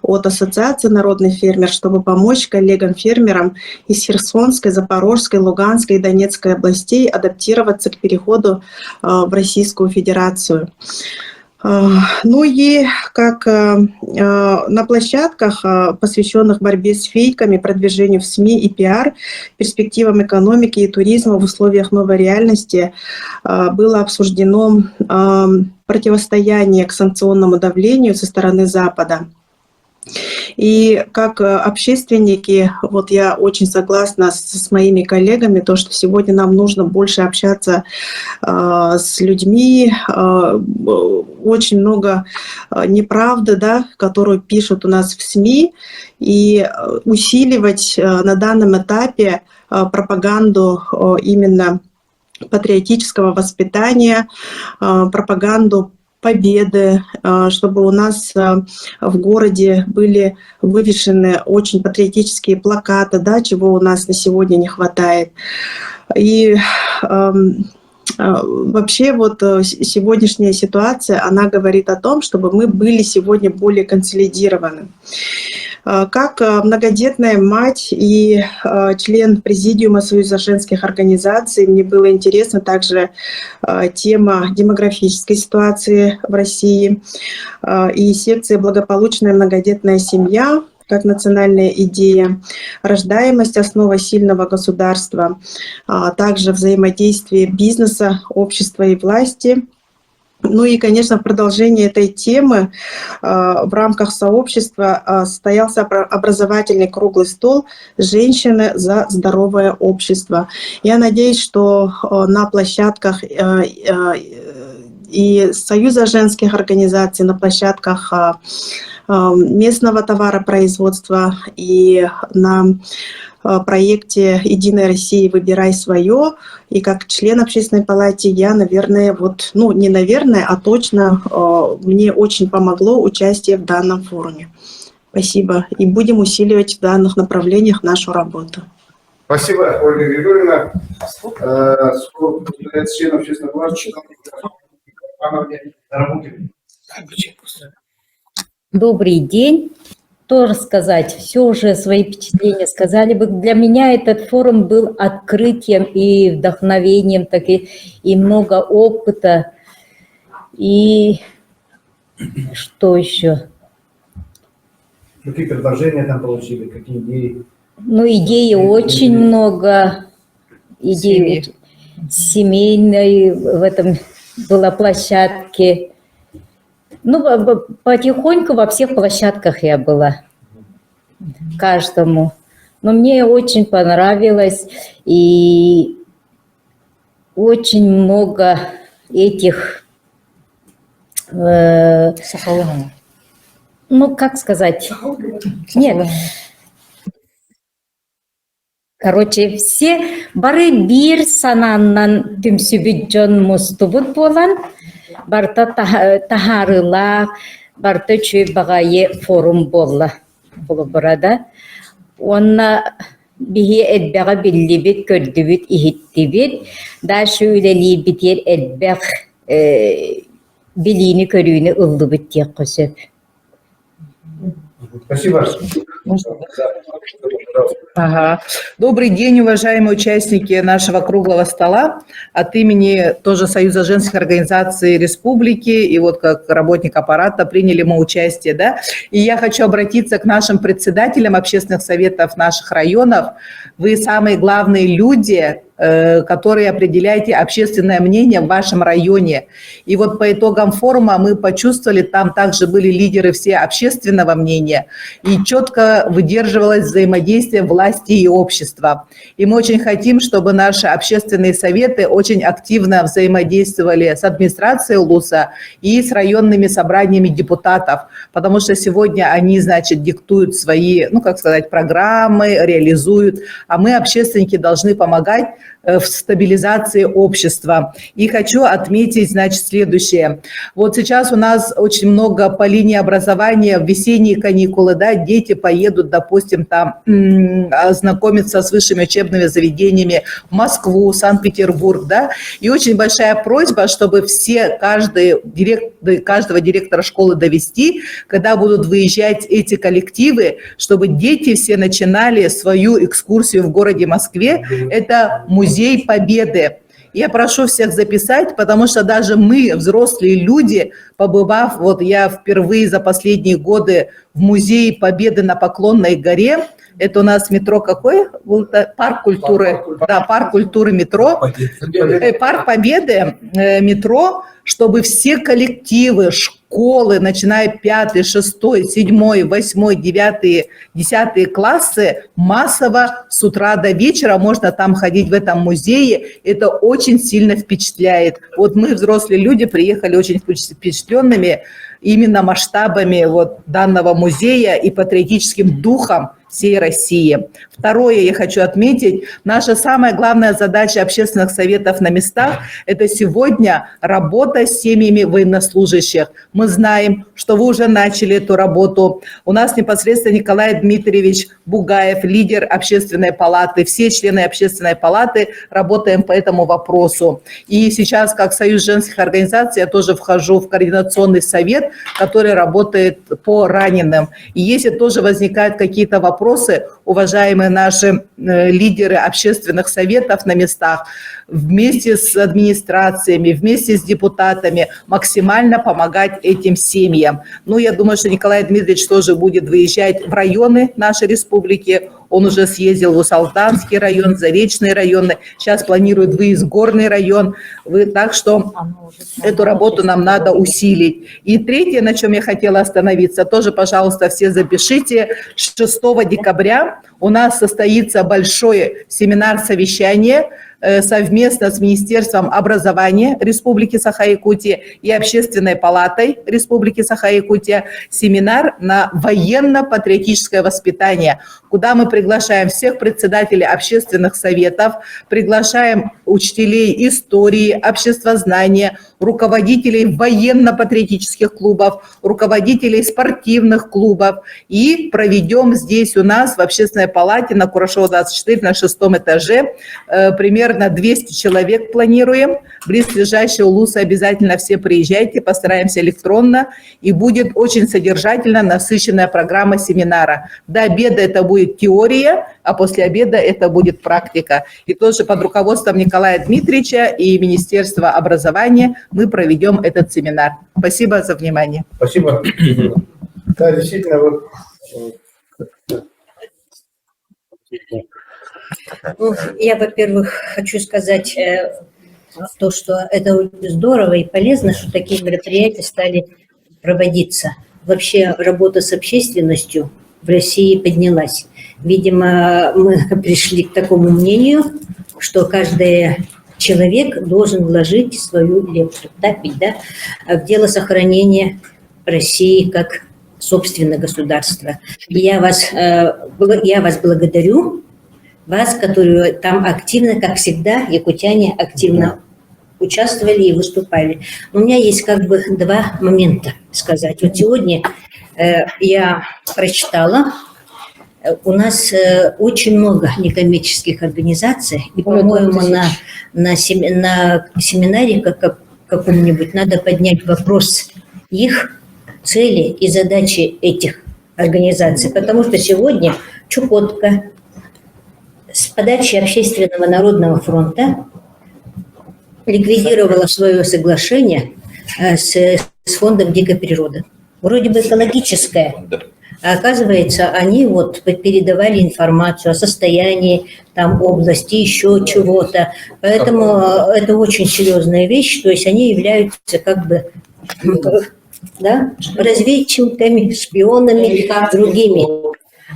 от Ассоциации «Народный фермер», чтобы помочь коллегам-фермерам из Херсонской, Запорожской, Луганской и Донецкой областей адаптироваться к переходу в Российскую Федерацию. Ну и как на площадках, посвященных борьбе с фейками, продвижению в СМИ и пиар, перспективам экономики и туризма в условиях новой реальности, было обсуждено противостояние к санкционному давлению со стороны Запада. И как общественники, вот я очень согласна с моими коллегами, то, что сегодня нам нужно больше общаться с людьми, очень много неправды, да, которую пишут у нас в СМИ, и усиливать на данном этапе пропаганду именно патриотического воспитания, пропаганду победы, чтобы у нас в городе были вывешены очень патриотические плакаты, да, чего у нас на сегодня не хватает. И вообще вот сегодняшняя ситуация, она говорит о том, чтобы мы были сегодня более консолидированы. Как многодетная мать и член президиума Союза женских организаций, мне было интересно также тема демографической ситуации в России и секция «Благополучная многодетная семья» как национальная идея, рождаемость — основа сильного государства, также взаимодействие бизнеса, общества и власти. Ну и, конечно, в продолжении этой темы в рамках сообщества состоялся образовательный круглый стол «Женщины за здоровое общество». Я надеюсь, что на площадках и Союза женских организаций, на площадках местного товаропроизводства и на проекте «Единая Россия. Выбирай свое». И как член Общественной палаты я, наверное, вот, ну не наверное, а точно мне очень помогло участие в данном форуме. Спасибо. И будем усиливать в данных направлениях нашу работу. Спасибо, Ольга Григорьевна. Слово члену Общественной палаты. Добрый день. Что рассказать? Все уже свои впечатления сказали бы. Для меня этот форум был открытием и вдохновением, так и много опыта. И что еще? Какие предложения там получили, какие идеи? Ну, идей очень много. Идей семейной в этом была площадке. Ну, потихоньку во всех площадках я была, каждому. Но мне очень понравилось, и очень много этих, ну, как сказать, нет. Короче, все бары бир сананнан түмсүбүт мустубут болан, барта тахарыла, барта чөй багайы форум болла. Burada. Ona bihi etbeğe billibit, kördübüt, ihittibit. Da şöyleli biter etbeğ bilini, körüğünü ıldıbıt diye kösöp. Спасибо. Ага. Добрый день, уважаемые участники нашего круглого стола. От имени тоже Союза женских организаций республики и вот как работник аппарата приняли мы участие, да. И я хочу обратиться к нашим председателям общественных советов наших районов. Вы самые главные люди, которые определяете общественное мнение в вашем районе. И вот по итогам форума мы почувствовали, там также были лидеры все общественного мнения, и четко выдерживалось взаимодействие власти и общества. И мы очень хотим, чтобы наши общественные советы очень активно взаимодействовали с администрацией ЛУСа и с районными собраниями депутатов, потому что сегодня они, значит, диктуют свои, ну, как сказать, программы, реализуют, а мы, общественники, должны помогать в стабилизации общества. И хочу отметить, значит, следующее. Вот сейчас у нас очень много по линии образования, в весенние каникулы, да, дети поедут, допустим, там знакомиться с высшими учебными заведениями в Москву, Санкт-Петербург, да, и очень большая просьба, чтобы каждого директора школы довести, когда будут выезжать эти коллективы, чтобы дети все начинали свою экскурсию в городе Москве. Это Музей Победы. Я прошу всех записать, потому что даже мы, взрослые люди, побывав, вот я впервые за последние годы в Музее Победы на Поклонной горе, это у нас метро какой? Парк культуры. Да, парк культуры метро. Парк Победы, метро, чтобы все коллективы, школы, начиная 5, 6, 7, 8, 9, 10 классы, массово с утра до вечера можно там ходить в этом музее. Это очень сильно впечатляет. Вот мы, взрослые люди, приехали очень впечатленными именно масштабами вот данного музея и патриотическим духом всей России. Второе, я хочу отметить, наша самая главная задача общественных советов на местах – это сегодня работа с семьями военнослужащих. Мы знаем, что вы уже начали эту работу. У нас непосредственно Николай Дмитриевич Бугаев, лидер общественной палаты, все члены общественной палаты работаем по этому вопросу. И сейчас, как Союз женских организаций, я тоже вхожу в координационный совет, который работает по раненым. И если тоже возникают какие-то вопросы, уважаемые наши лидеры общественных советов на местах, вместе с администрациями, вместе с депутатами максимально помогать этим семьям. Ну, я думаю, что Николай Дмитриевич тоже будет выезжать в районы нашей республики. Он уже съездил в Усалтанский район, Заречный район, сейчас планирует выезд в Горный район. Так что эту работу нам надо усилить. И третье, на чем я хотела остановиться, тоже, пожалуйста, все запишите. 6 декабря у нас состоится большое семинар-совещание совместно с Министерством образования Республики Саха-Якутия и Общественной палатой Республики Саха-Якутия семинар на военно-патриотическое воспитание, куда мы приглашаем всех председателей общественных советов, приглашаем учителей истории, обществознания, руководителей военно-патриотических клубов, руководителей спортивных клубов и проведем здесь у нас в Общественной палате на Курашова 24 на 6 этаже примерно примерно 200 человек планируем. Близлежащие улусы обязательно все приезжайте, постараемся электронно. И будет очень содержательно насыщенная программа семинара. До обеда это будет теория, а после обеда это будет практика. И тоже под руководством Николая Дмитриевича и Министерства образования мы проведем этот семинар. Спасибо за внимание. Спасибо. Да, действительно, вот Ну, я, во-первых, хочу сказать то, что это здорово и полезно, что такие мероприятия стали проводиться. Вообще работа с общественностью в России поднялась. Видимо, мы пришли к такому мнению, что каждый человек должен вложить свою лепту, так ведь, да, в дело сохранения России как собственного государства. И я вас благодарю, вас, которые там активно, как всегда, якутяне активно участвовали и выступали. У меня есть как бы два момента сказать. Вот сегодня я прочитала, у нас очень много некоммерческих организаций, и, по-моему, на семинаре каком-нибудь надо поднять вопрос их цели и задачи этих организаций, потому что сегодня Чукотка с подачи Общественного народного фронта ликвидировала свое соглашение с фондом дикой природы. Вроде бы экологическое, а оказывается, они вот передавали информацию о состоянии там области, еще чего-то. Поэтому это очень серьезная вещь, то есть они являются как бы, да, разведчиками, шпионами, другими.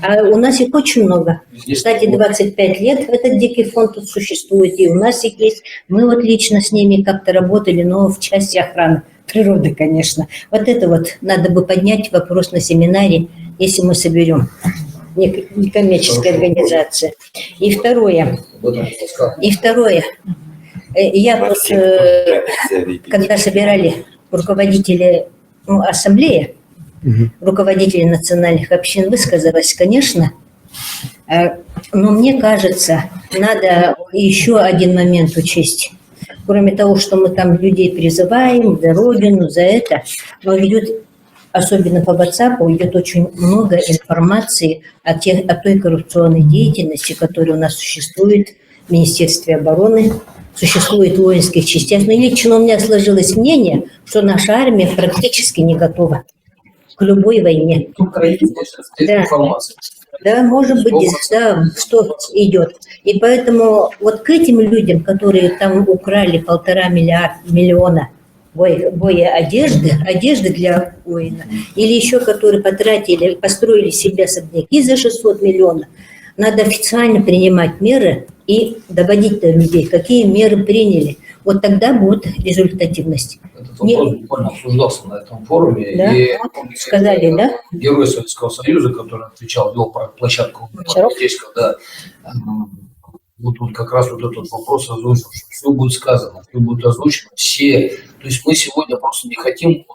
А у нас их очень много. Кстати, 25 лет этот дикий фонд тут существует, и у нас их есть. Мы вот лично с ними как-то работали, но в части охраны природы, конечно. Вот это вот надо бы поднять вопрос на семинаре, если мы соберем некоммерческая организация. И второе, я вот, когда собирали руководители ассамблеи, руководители национальных общин, высказалась, конечно, но мне кажется, надо еще один момент учесть. Кроме того, что мы там людей призываем за Родину, за это, но идет, особенно по WhatsApp, идет очень много информации о той коррупционной деятельности, которая у нас существует в Министерстве обороны, существует в воинских частях. Но лично у меня сложилось мнение, что наша армия практически не готова к любой войне. Да, может быть, да, что идет. И поэтому вот к этим людям, которые там украли 1,5 миллиона одежды для воина, или еще которые потратили, построили себе особняки за 600 миллионов, надо официально принимать меры и доводить до людей, какие меры приняли. Вот тогда будет результативность. Этот вопрос буквально обсуждался на этом форуме. Да? И сказали, да? Герой Советского Союза, который отвечал, вел площадку Балтийского, да, вот как раз вот этот вопрос озвучил, что все будет сказано, все будет озвучено, все. То есть мы сегодня просто не хотим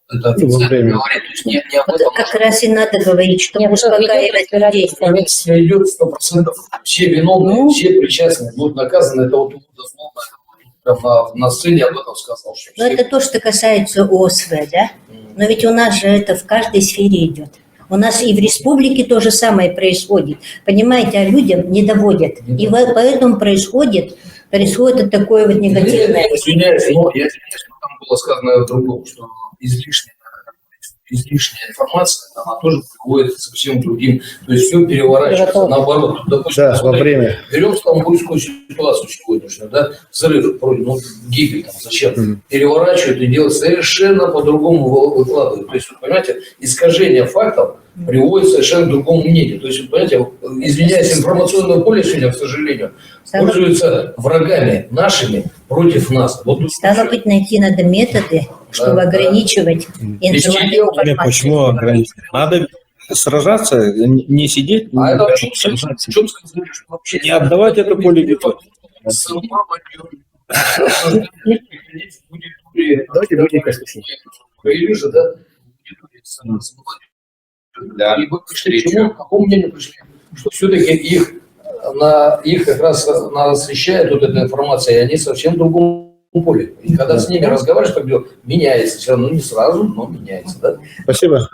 это официально говорить. То есть не об этом. Как раз и надо говорить, чтобы успокаивать людей. Следствие идет 100%. Все виновные, все причастные будут наказаны. Это вот дословно на сцене об этом сказал. Но это то, что касается ОСВ, да? Но ведь у нас же это в каждой сфере идет. У нас и в республике то же самое происходит. Понимаете, а людям не доводят. И поэтому происходит такое вот негативное. Я извиняюсь, но там было сказано в другом, что излишняя информация, она тоже приводит совсем другим. То есть все переворачивается наоборот. Допустим, да, во время. Берем стамбульскую ситуацию сегодняшнюю, да, взрыв, гибель, там, зачем? Переворачивают и делают совершенно по-другому выкладывают. То есть, вы понимаете, искажение фактов приводит совершенно к другому мнению. То есть, вы понимаете, извиняюсь, информационное поле сегодня, к сожалению, пользуется врагами нашими против нас. Вот стало быть, найти надо методы, чтобы ограничивать информацию. Почему ограничивать? Надо сражаться, не сидеть, это вообще не отдавать это поле битвы. Давайте будем послушать. Да, и вы пришли к чему? К какому мнению пришли? Что все-таки их на их как раз освещает вот эта информация, и они совсем в другом поле. И когда с ними разговариваешь, как бы меняется, все равно не сразу, но меняется, да? Спасибо.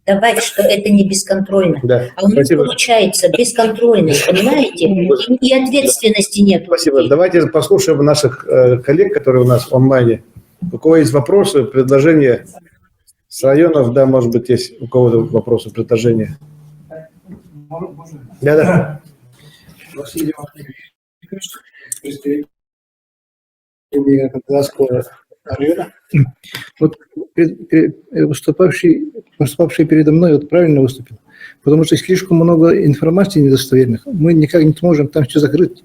Добавить, что это не бесконтрольно. Да, А у них спасибо. получается бесконтрольность, понимаете? И ответственности нет. Спасибо. Давайте послушаем наших коллег, которые у нас в онлайне. У кого есть вопросы, предложения с районов, да, может быть, есть у кого-то вопросы, предложения. Да. Василий Владимирович, представитель Казахского района. Вот выступавший передо мной вот правильно выступил, потому что слишком много информации недостоверных. Мы никак не сможем там все закрыть.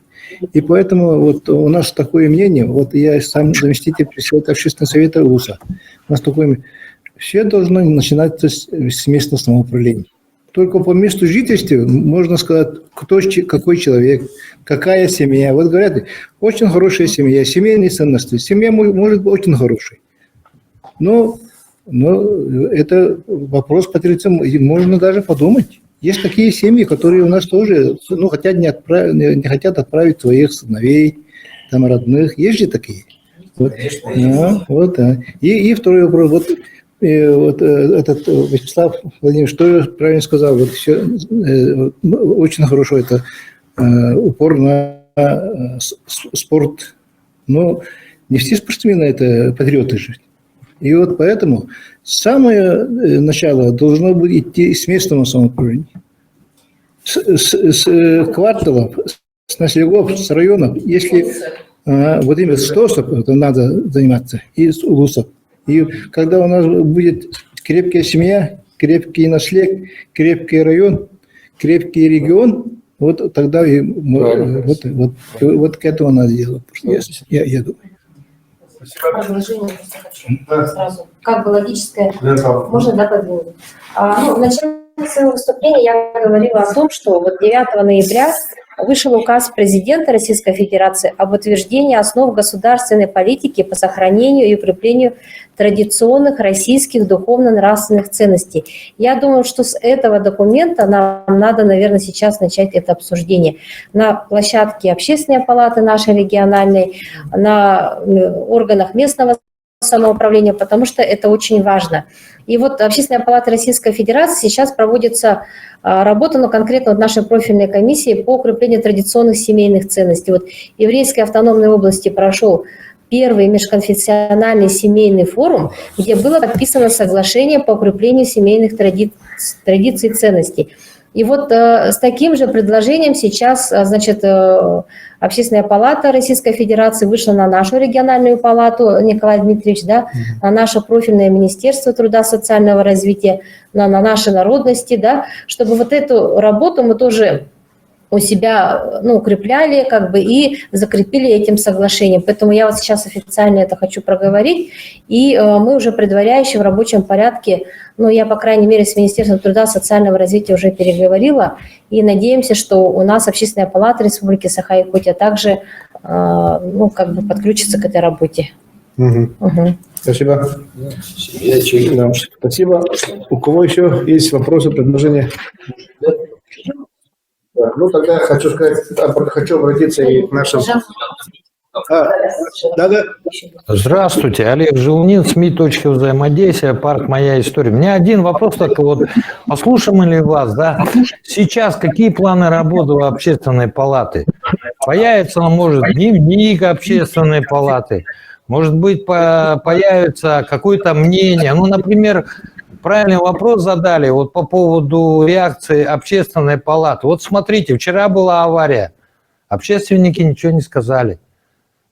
И поэтому вот у нас такое мнение, вот я сам заместитель председателя общественного совета УСА, у нас такое мнение, все должно начинаться с местного самоуправления. Только по месту жительства можно сказать, кто, какой человек, какая семья. Вот говорят, очень хорошая семья, семейные ценности. Семья может быть очень хорошей. Но это вопрос патриотизма. Можно даже подумать. Есть такие семьи, которые у нас тоже хотят не хотят отправить своих сыновей, там, родных. Есть же такие. Вот. Да. И второй вопрос. Вот этот Вячеслав Владимирович тоже правильно сказал, вот все, очень хорошо это упор на спорт, но не все спортсмены это патриоты же. И вот поэтому самое начало должно быть идти с местного самоуправления, с кварталов, с населенных, с районов, если вот именно с ТОСов надо заниматься, и с УЛУСов. И когда у нас будет крепкая семья, крепкий наследник, крепкий район, крепкий регион, вот тогда и вот к этому надо делать. Я думаю. Предложение просто хочу сразу. Как бы логическое. Можно, да, подвинуть? В начале своего выступления я говорила о том, что вот 9 ноября вышел указ президента Российской Федерации об утверждении основ государственной политики по сохранению и укреплению традиционных российских духовно-нравственных ценностей. Я думаю, что с этого документа нам надо, наверное, сейчас начать это обсуждение. На площадке Общественной палаты нашей региональной, на органах местного самоуправления, потому что это очень важно. И вот Общественная палата Российской Федерации сейчас проводится работа, но конкретно вот нашей профильной комиссии по укреплению традиционных семейных ценностей. Вот в Еврейской автономной области прошел первый межконфессиональный семейный форум, где было подписано соглашение по укреплению семейных традиций и ценностей. И вот с таким же предложением сейчас, значит, Общественная палата Российской Федерации вышла на нашу региональную палату, Николай Дмитриевич, да, на наше профильное Министерство труда и социального развития, на наши народности, да, чтобы вот эту работу мы тоже у себя укрепляли как бы и закрепили этим соглашением. Поэтому я вот сейчас официально это хочу проговорить, и мы уже предваряюще в рабочем порядке, я, по крайней мере, с Министерством труда и социального развития уже переговорила, и надеемся, что у нас Общественная палата Республики Саха-Якутия также как бы подключится к этой работе. Угу. Спасибо. Да. Спасибо. У кого еще есть вопросы, предложения? Тогда хочу сказать, хочу обратиться и к нашим... Да. Здравствуйте, Олег Желунин, СМИ «Точки взаимодействия», парк «Моя история». У меня один вопрос только вот, послушаем ли вас, да? Сейчас какие планы работы у Общественной палаты? Появится, может, дневник Общественной палаты, может быть, появится какое-то мнение, например... Правильный вопрос задали вот по поводу реакции Общественной палаты. Вот смотрите, вчера была авария, общественники ничего не сказали.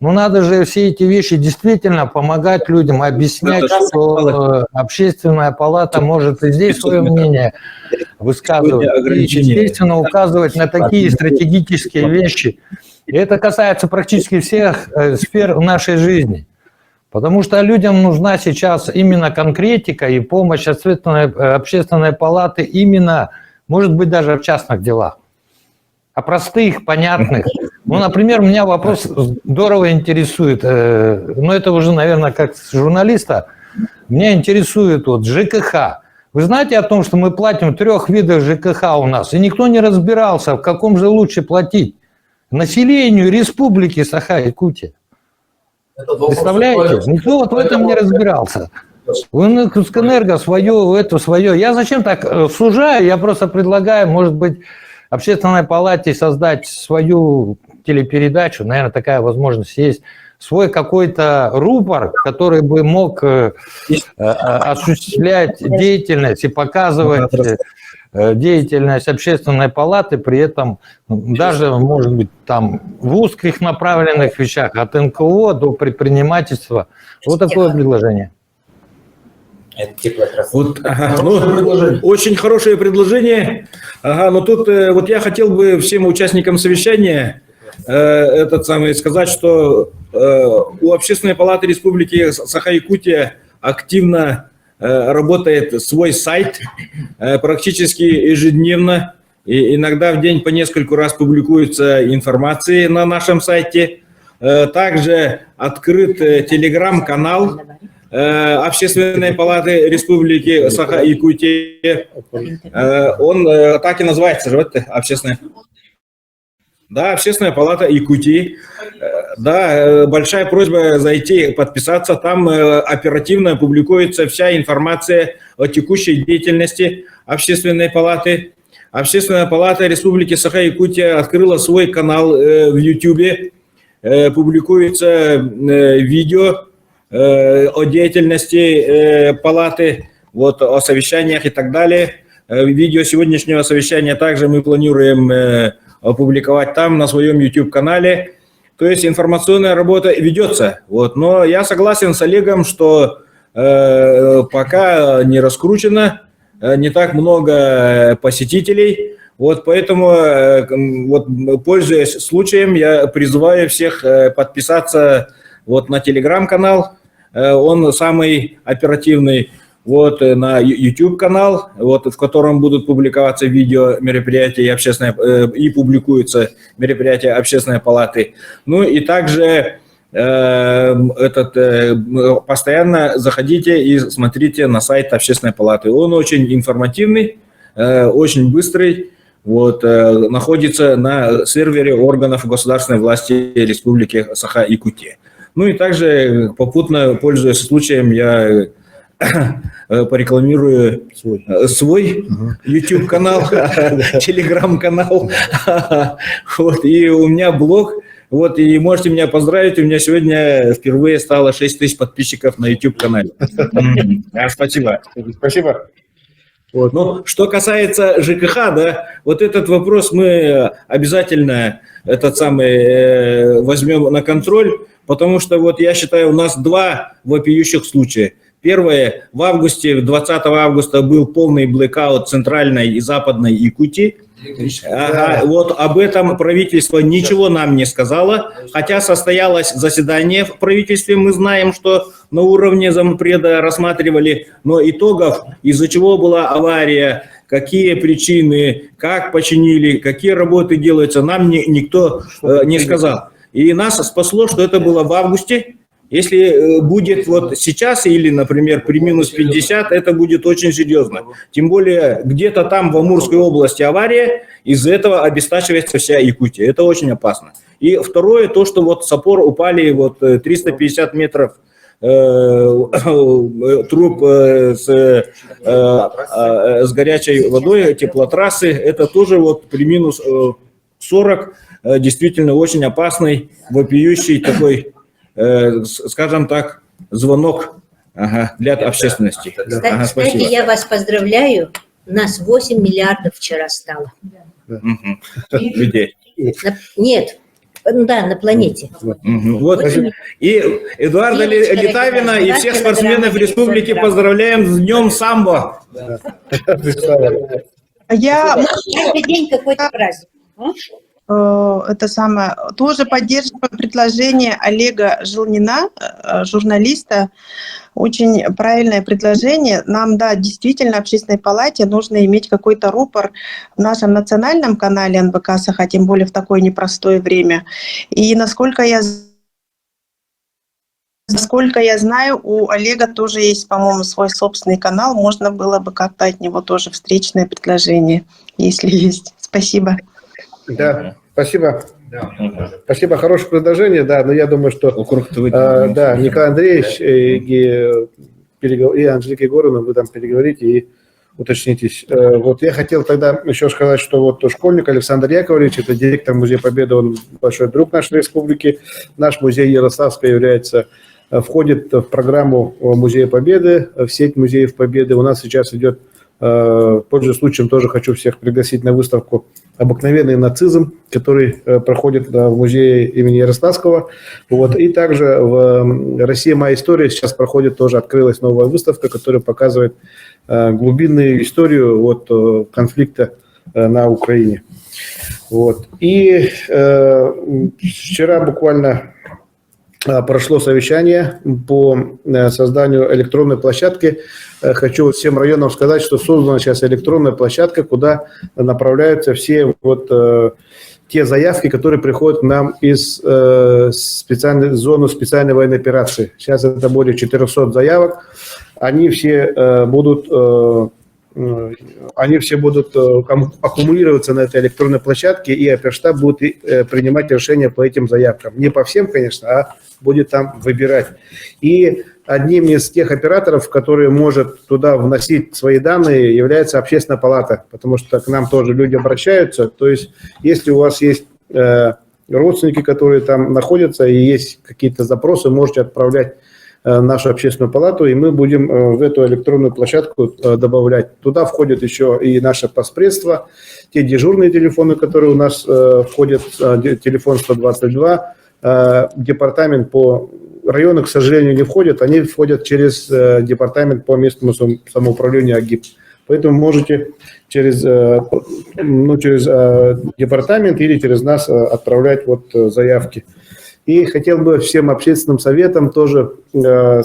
Надо же все эти вещи действительно помогать людям, объяснять, что Общественная палата может и здесь свое мнение высказывать. И, естественно, указывать на такие стратегические вещи. И это касается практически всех сфер нашей жизни. Потому что людям нужна сейчас именно конкретика и помощь Общественной палаты именно, может быть, даже в частных делах. О простых, понятных. Например, меня вопрос здорово интересует, это уже, наверное, как журналиста, меня интересует вот ЖКХ. Вы знаете о том, что мы платим в 3 видах ЖКХ у нас, и никто не разбирался, в каком же лучше платить? Населению Республики Саха-Якутия. Представляете? Никто вот в этом не разбирался. У Энергосэнерго свое, это свое. Я зачем так сужаю? Я просто предлагаю, может быть, Общественной палате создать свою телепередачу. Наверное, такая возможность есть. Свой какой-то рупор, который бы мог осуществлять деятельность и показывать деятельность Общественной палаты, при этом даже, может быть, там в узких направленных вещах, от НКО до предпринимательства. Вот такое предложение. Вот, очень хорошее предложение. Но тут вот я хотел бы всем участникам совещания сказать, что у Общественной палаты Республики Саха-Якутия активно работает свой сайт, практически ежедневно, и иногда в день по нескольку раз публикуется информация на нашем сайте. Также открыт телеграм-канал Общественной палаты Республики Саха-Якутия. Он так и называется, Общественная. Да, Общественная палата Якутии. Да, большая просьба зайти, подписаться. Там оперативно публикуется вся информация о текущей деятельности Общественной палаты. Общественная палата Республики Саха-Якутия открыла свой канал в YouTube. Публикуется видео о деятельности палаты, вот, о совещаниях и так далее. Видео сегодняшнего совещания также мы планируем опубликовать там, на своем YouTube-канале. То есть информационная работа ведется. Вот. Но я согласен с Олегом, что пока не раскручено, не так много посетителей. Вот поэтому, вот, пользуясь случаем, я призываю всех подписаться вот на телеграм-канал. Он самый оперативный. Вот на YouTube-канал, вот, в котором будут публиковаться видео мероприятия и публикуются мероприятия Общественной палаты. Ну и также постоянно заходите и смотрите на сайт Общественной палаты. Он очень информативный, очень быстрый. Вот, находится на сервере органов государственной власти Республики Саха-Якутия. Ну и также, попутно, пользуясь случаем, я порекламирую свой YouTube-канал, Telegram-канал. Вот, и у меня блог. Вот, и можете меня поздравить, у меня сегодня впервые стало 6 тысяч подписчиков на YouTube-канале. Спасибо. Спасибо. Вот. Ну, что касается ЖКХ, да, вот этот вопрос мы обязательно возьмем на контроль, потому что вот я считаю, у нас 2 вопиющих случая. Первое, в августе, 20 августа был полный блэкаут центральной и западной Якутии. Ага, вот об этом правительство ничего нам не сказало, хотя состоялось заседание в правительстве, мы знаем, что на уровне зампреда рассматривали, но итогов, из-за чего была авария, какие причины, как починили, какие работы делаются, нам никто не сказал. И нас спасло, что это было в августе. Если будет вот сейчас или, например, при минус 50, это будет очень серьезно. Тем более где-то там в Амурской области авария, из-за этого обестачивается вся Якутия. Это очень опасно. И второе, то, что вот с опор упали вот 350 метров труб с горячей водой, теплотрассы, это тоже вот при минус 40 действительно очень опасный, вопиющий такой, скажем так, звонок для общественности. Кстати, я вас поздравляю, нас 8 миллиардов вчера стало. Людей. Нет, да, на планете. Вот. И Эдуарда Литавина и всех спортсменов республики поздравляем с Днем самбо. Каждый день какой-то праздник. Тоже поддерживаю предложение Олега Жилнина, журналиста. Очень правильное предложение. Нам, да, действительно, Общественной палате нужно иметь какой-то рупор в нашем национальном канале НВК Саха, тем более в такое непростое время. И насколько я Насколько я знаю, у Олега тоже есть, по-моему, свой собственный канал. Можно было бы как-то от него тоже встречное предложение, если есть. Спасибо. Да, спасибо. Спасибо, хорошее предложение, да, но я думаю, что да, Николай Андреевич и Анжелика Егоровна, вы там переговорите и уточнитесь. Вот я хотел тогда еще сказать, что вот школьник Александр Яковлевич, это директор Музея Победы, он большой друг нашей республики. Наш музей Ярославская входит в программу Музея Победы, в сеть музеев Победы. У нас сейчас идет, пользуясь случаем, тоже хочу всех пригласить на выставку «Обыкновенный нацизм», который проходит в музее имени Ярославского. Вот. И также в «Россия. Моя история» сейчас проходит, тоже открылась новая выставка, которая показывает глубинную историю вот, конфликта на Украине. Вот. И вчера буквально прошло совещание по созданию электронной площадки. Хочу всем районам сказать, что создана сейчас электронная площадка, куда направляются все вот те заявки, которые приходят к нам из специальной зоны специальной военной операции. Сейчас это более 400 заявок. Они все будут аккумулироваться на этой электронной площадке, и оперштаб будет принимать решения по этим заявкам. Не по всем, конечно, а будет там выбирать. И одним из тех операторов, который может туда вносить свои данные, является Общественная палата, потому что к нам тоже люди обращаются. То есть, если у вас есть родственники, которые там находятся, и есть какие-то запросы, можете отправлять нашу Общественную палату, и мы будем в эту электронную площадку добавлять. Туда входит еще и наше постпредство, те дежурные телефоны, которые у нас входят, телефон 122, департамент по району, к сожалению, не входят, они входят через департамент по местному самоуправлению АГИП. Поэтому можете через департамент или через нас отправлять вот заявки. И хотел бы всем общественным советам тоже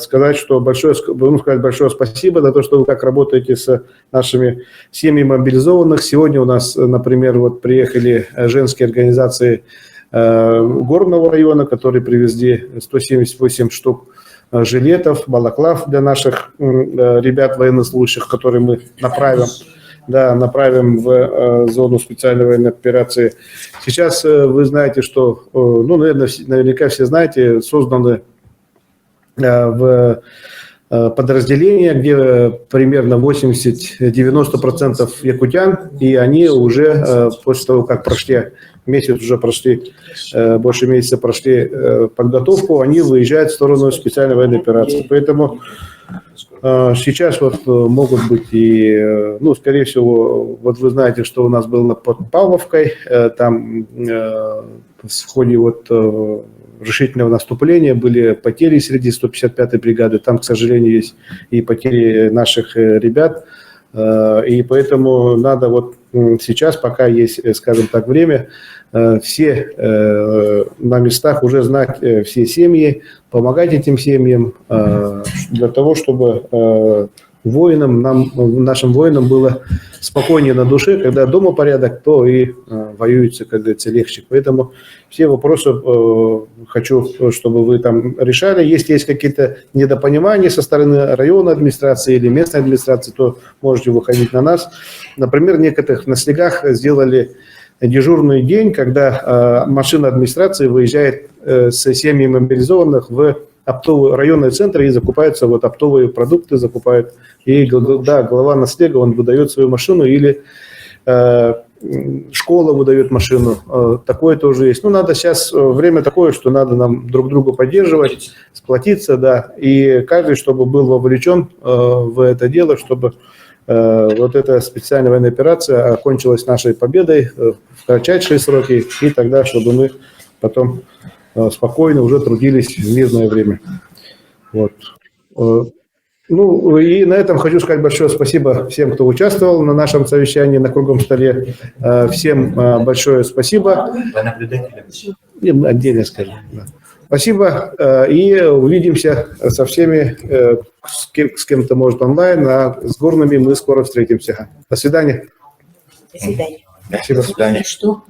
сказать, что большое спасибо за то, что вы как работаете с нашими семьями мобилизованных. Сегодня у нас, например, вот приехали женские организации Горного района, которые привезли 178 штук жилетов, балаклав для наших ребят военнослужащих, которые мы направим в зону специальной военной операции. Сейчас вы знаете, что, наверняка все знаете, созданы в подразделения, где примерно 80-90% якутян, и они уже после того, как прошли больше месяца прошли подготовку, они выезжают в сторону специальной военной операции. Поэтому сейчас вот могут быть и, скорее всего, вот вы знаете, что у нас было под Павловкой, там в ходе вот решительного наступления были потери среди 155-й бригады, там, к сожалению, есть и потери наших ребят, и поэтому надо вот сейчас, пока есть, скажем так, время, все на местах уже знать все семьи, помогать этим семьям для того, чтобы нашим воинам было спокойнее на душе. Когда дома порядок, то и воюется, как говорится, легче. Поэтому все вопросы хочу, чтобы вы там решали. Если есть какие-то недопонимания со стороны районной администрации или местной администрации, то можете выходить на нас. Например, некоторых на снегах сделали дежурный день, когда машина администрации выезжает с семьями мобилизованных в оптовые районные центры и закупаются вот оптовые продукты, закупают. И голова на снега, он выдает свою машину, или школа выдает машину. Такое тоже есть. Надо сейчас время такое, что надо нам друг друга поддерживать, сплотиться, да, и каждый, чтобы был вовлечен в это дело, чтобы вот эта специальная военная операция окончилась нашей победой в кратчайшие сроки, и тогда, чтобы мы потом спокойно уже трудились в мирное время. Вот. И на этом хочу сказать большое спасибо всем, кто участвовал на нашем совещании на круглом столе. Всем большое спасибо. Отдельно скажу. Да. Спасибо. И увидимся со всеми, с кем-то, может, онлайн, а с горными мы скоро встретимся. До свидания. До свидания. Спасибо. До свидания. Что?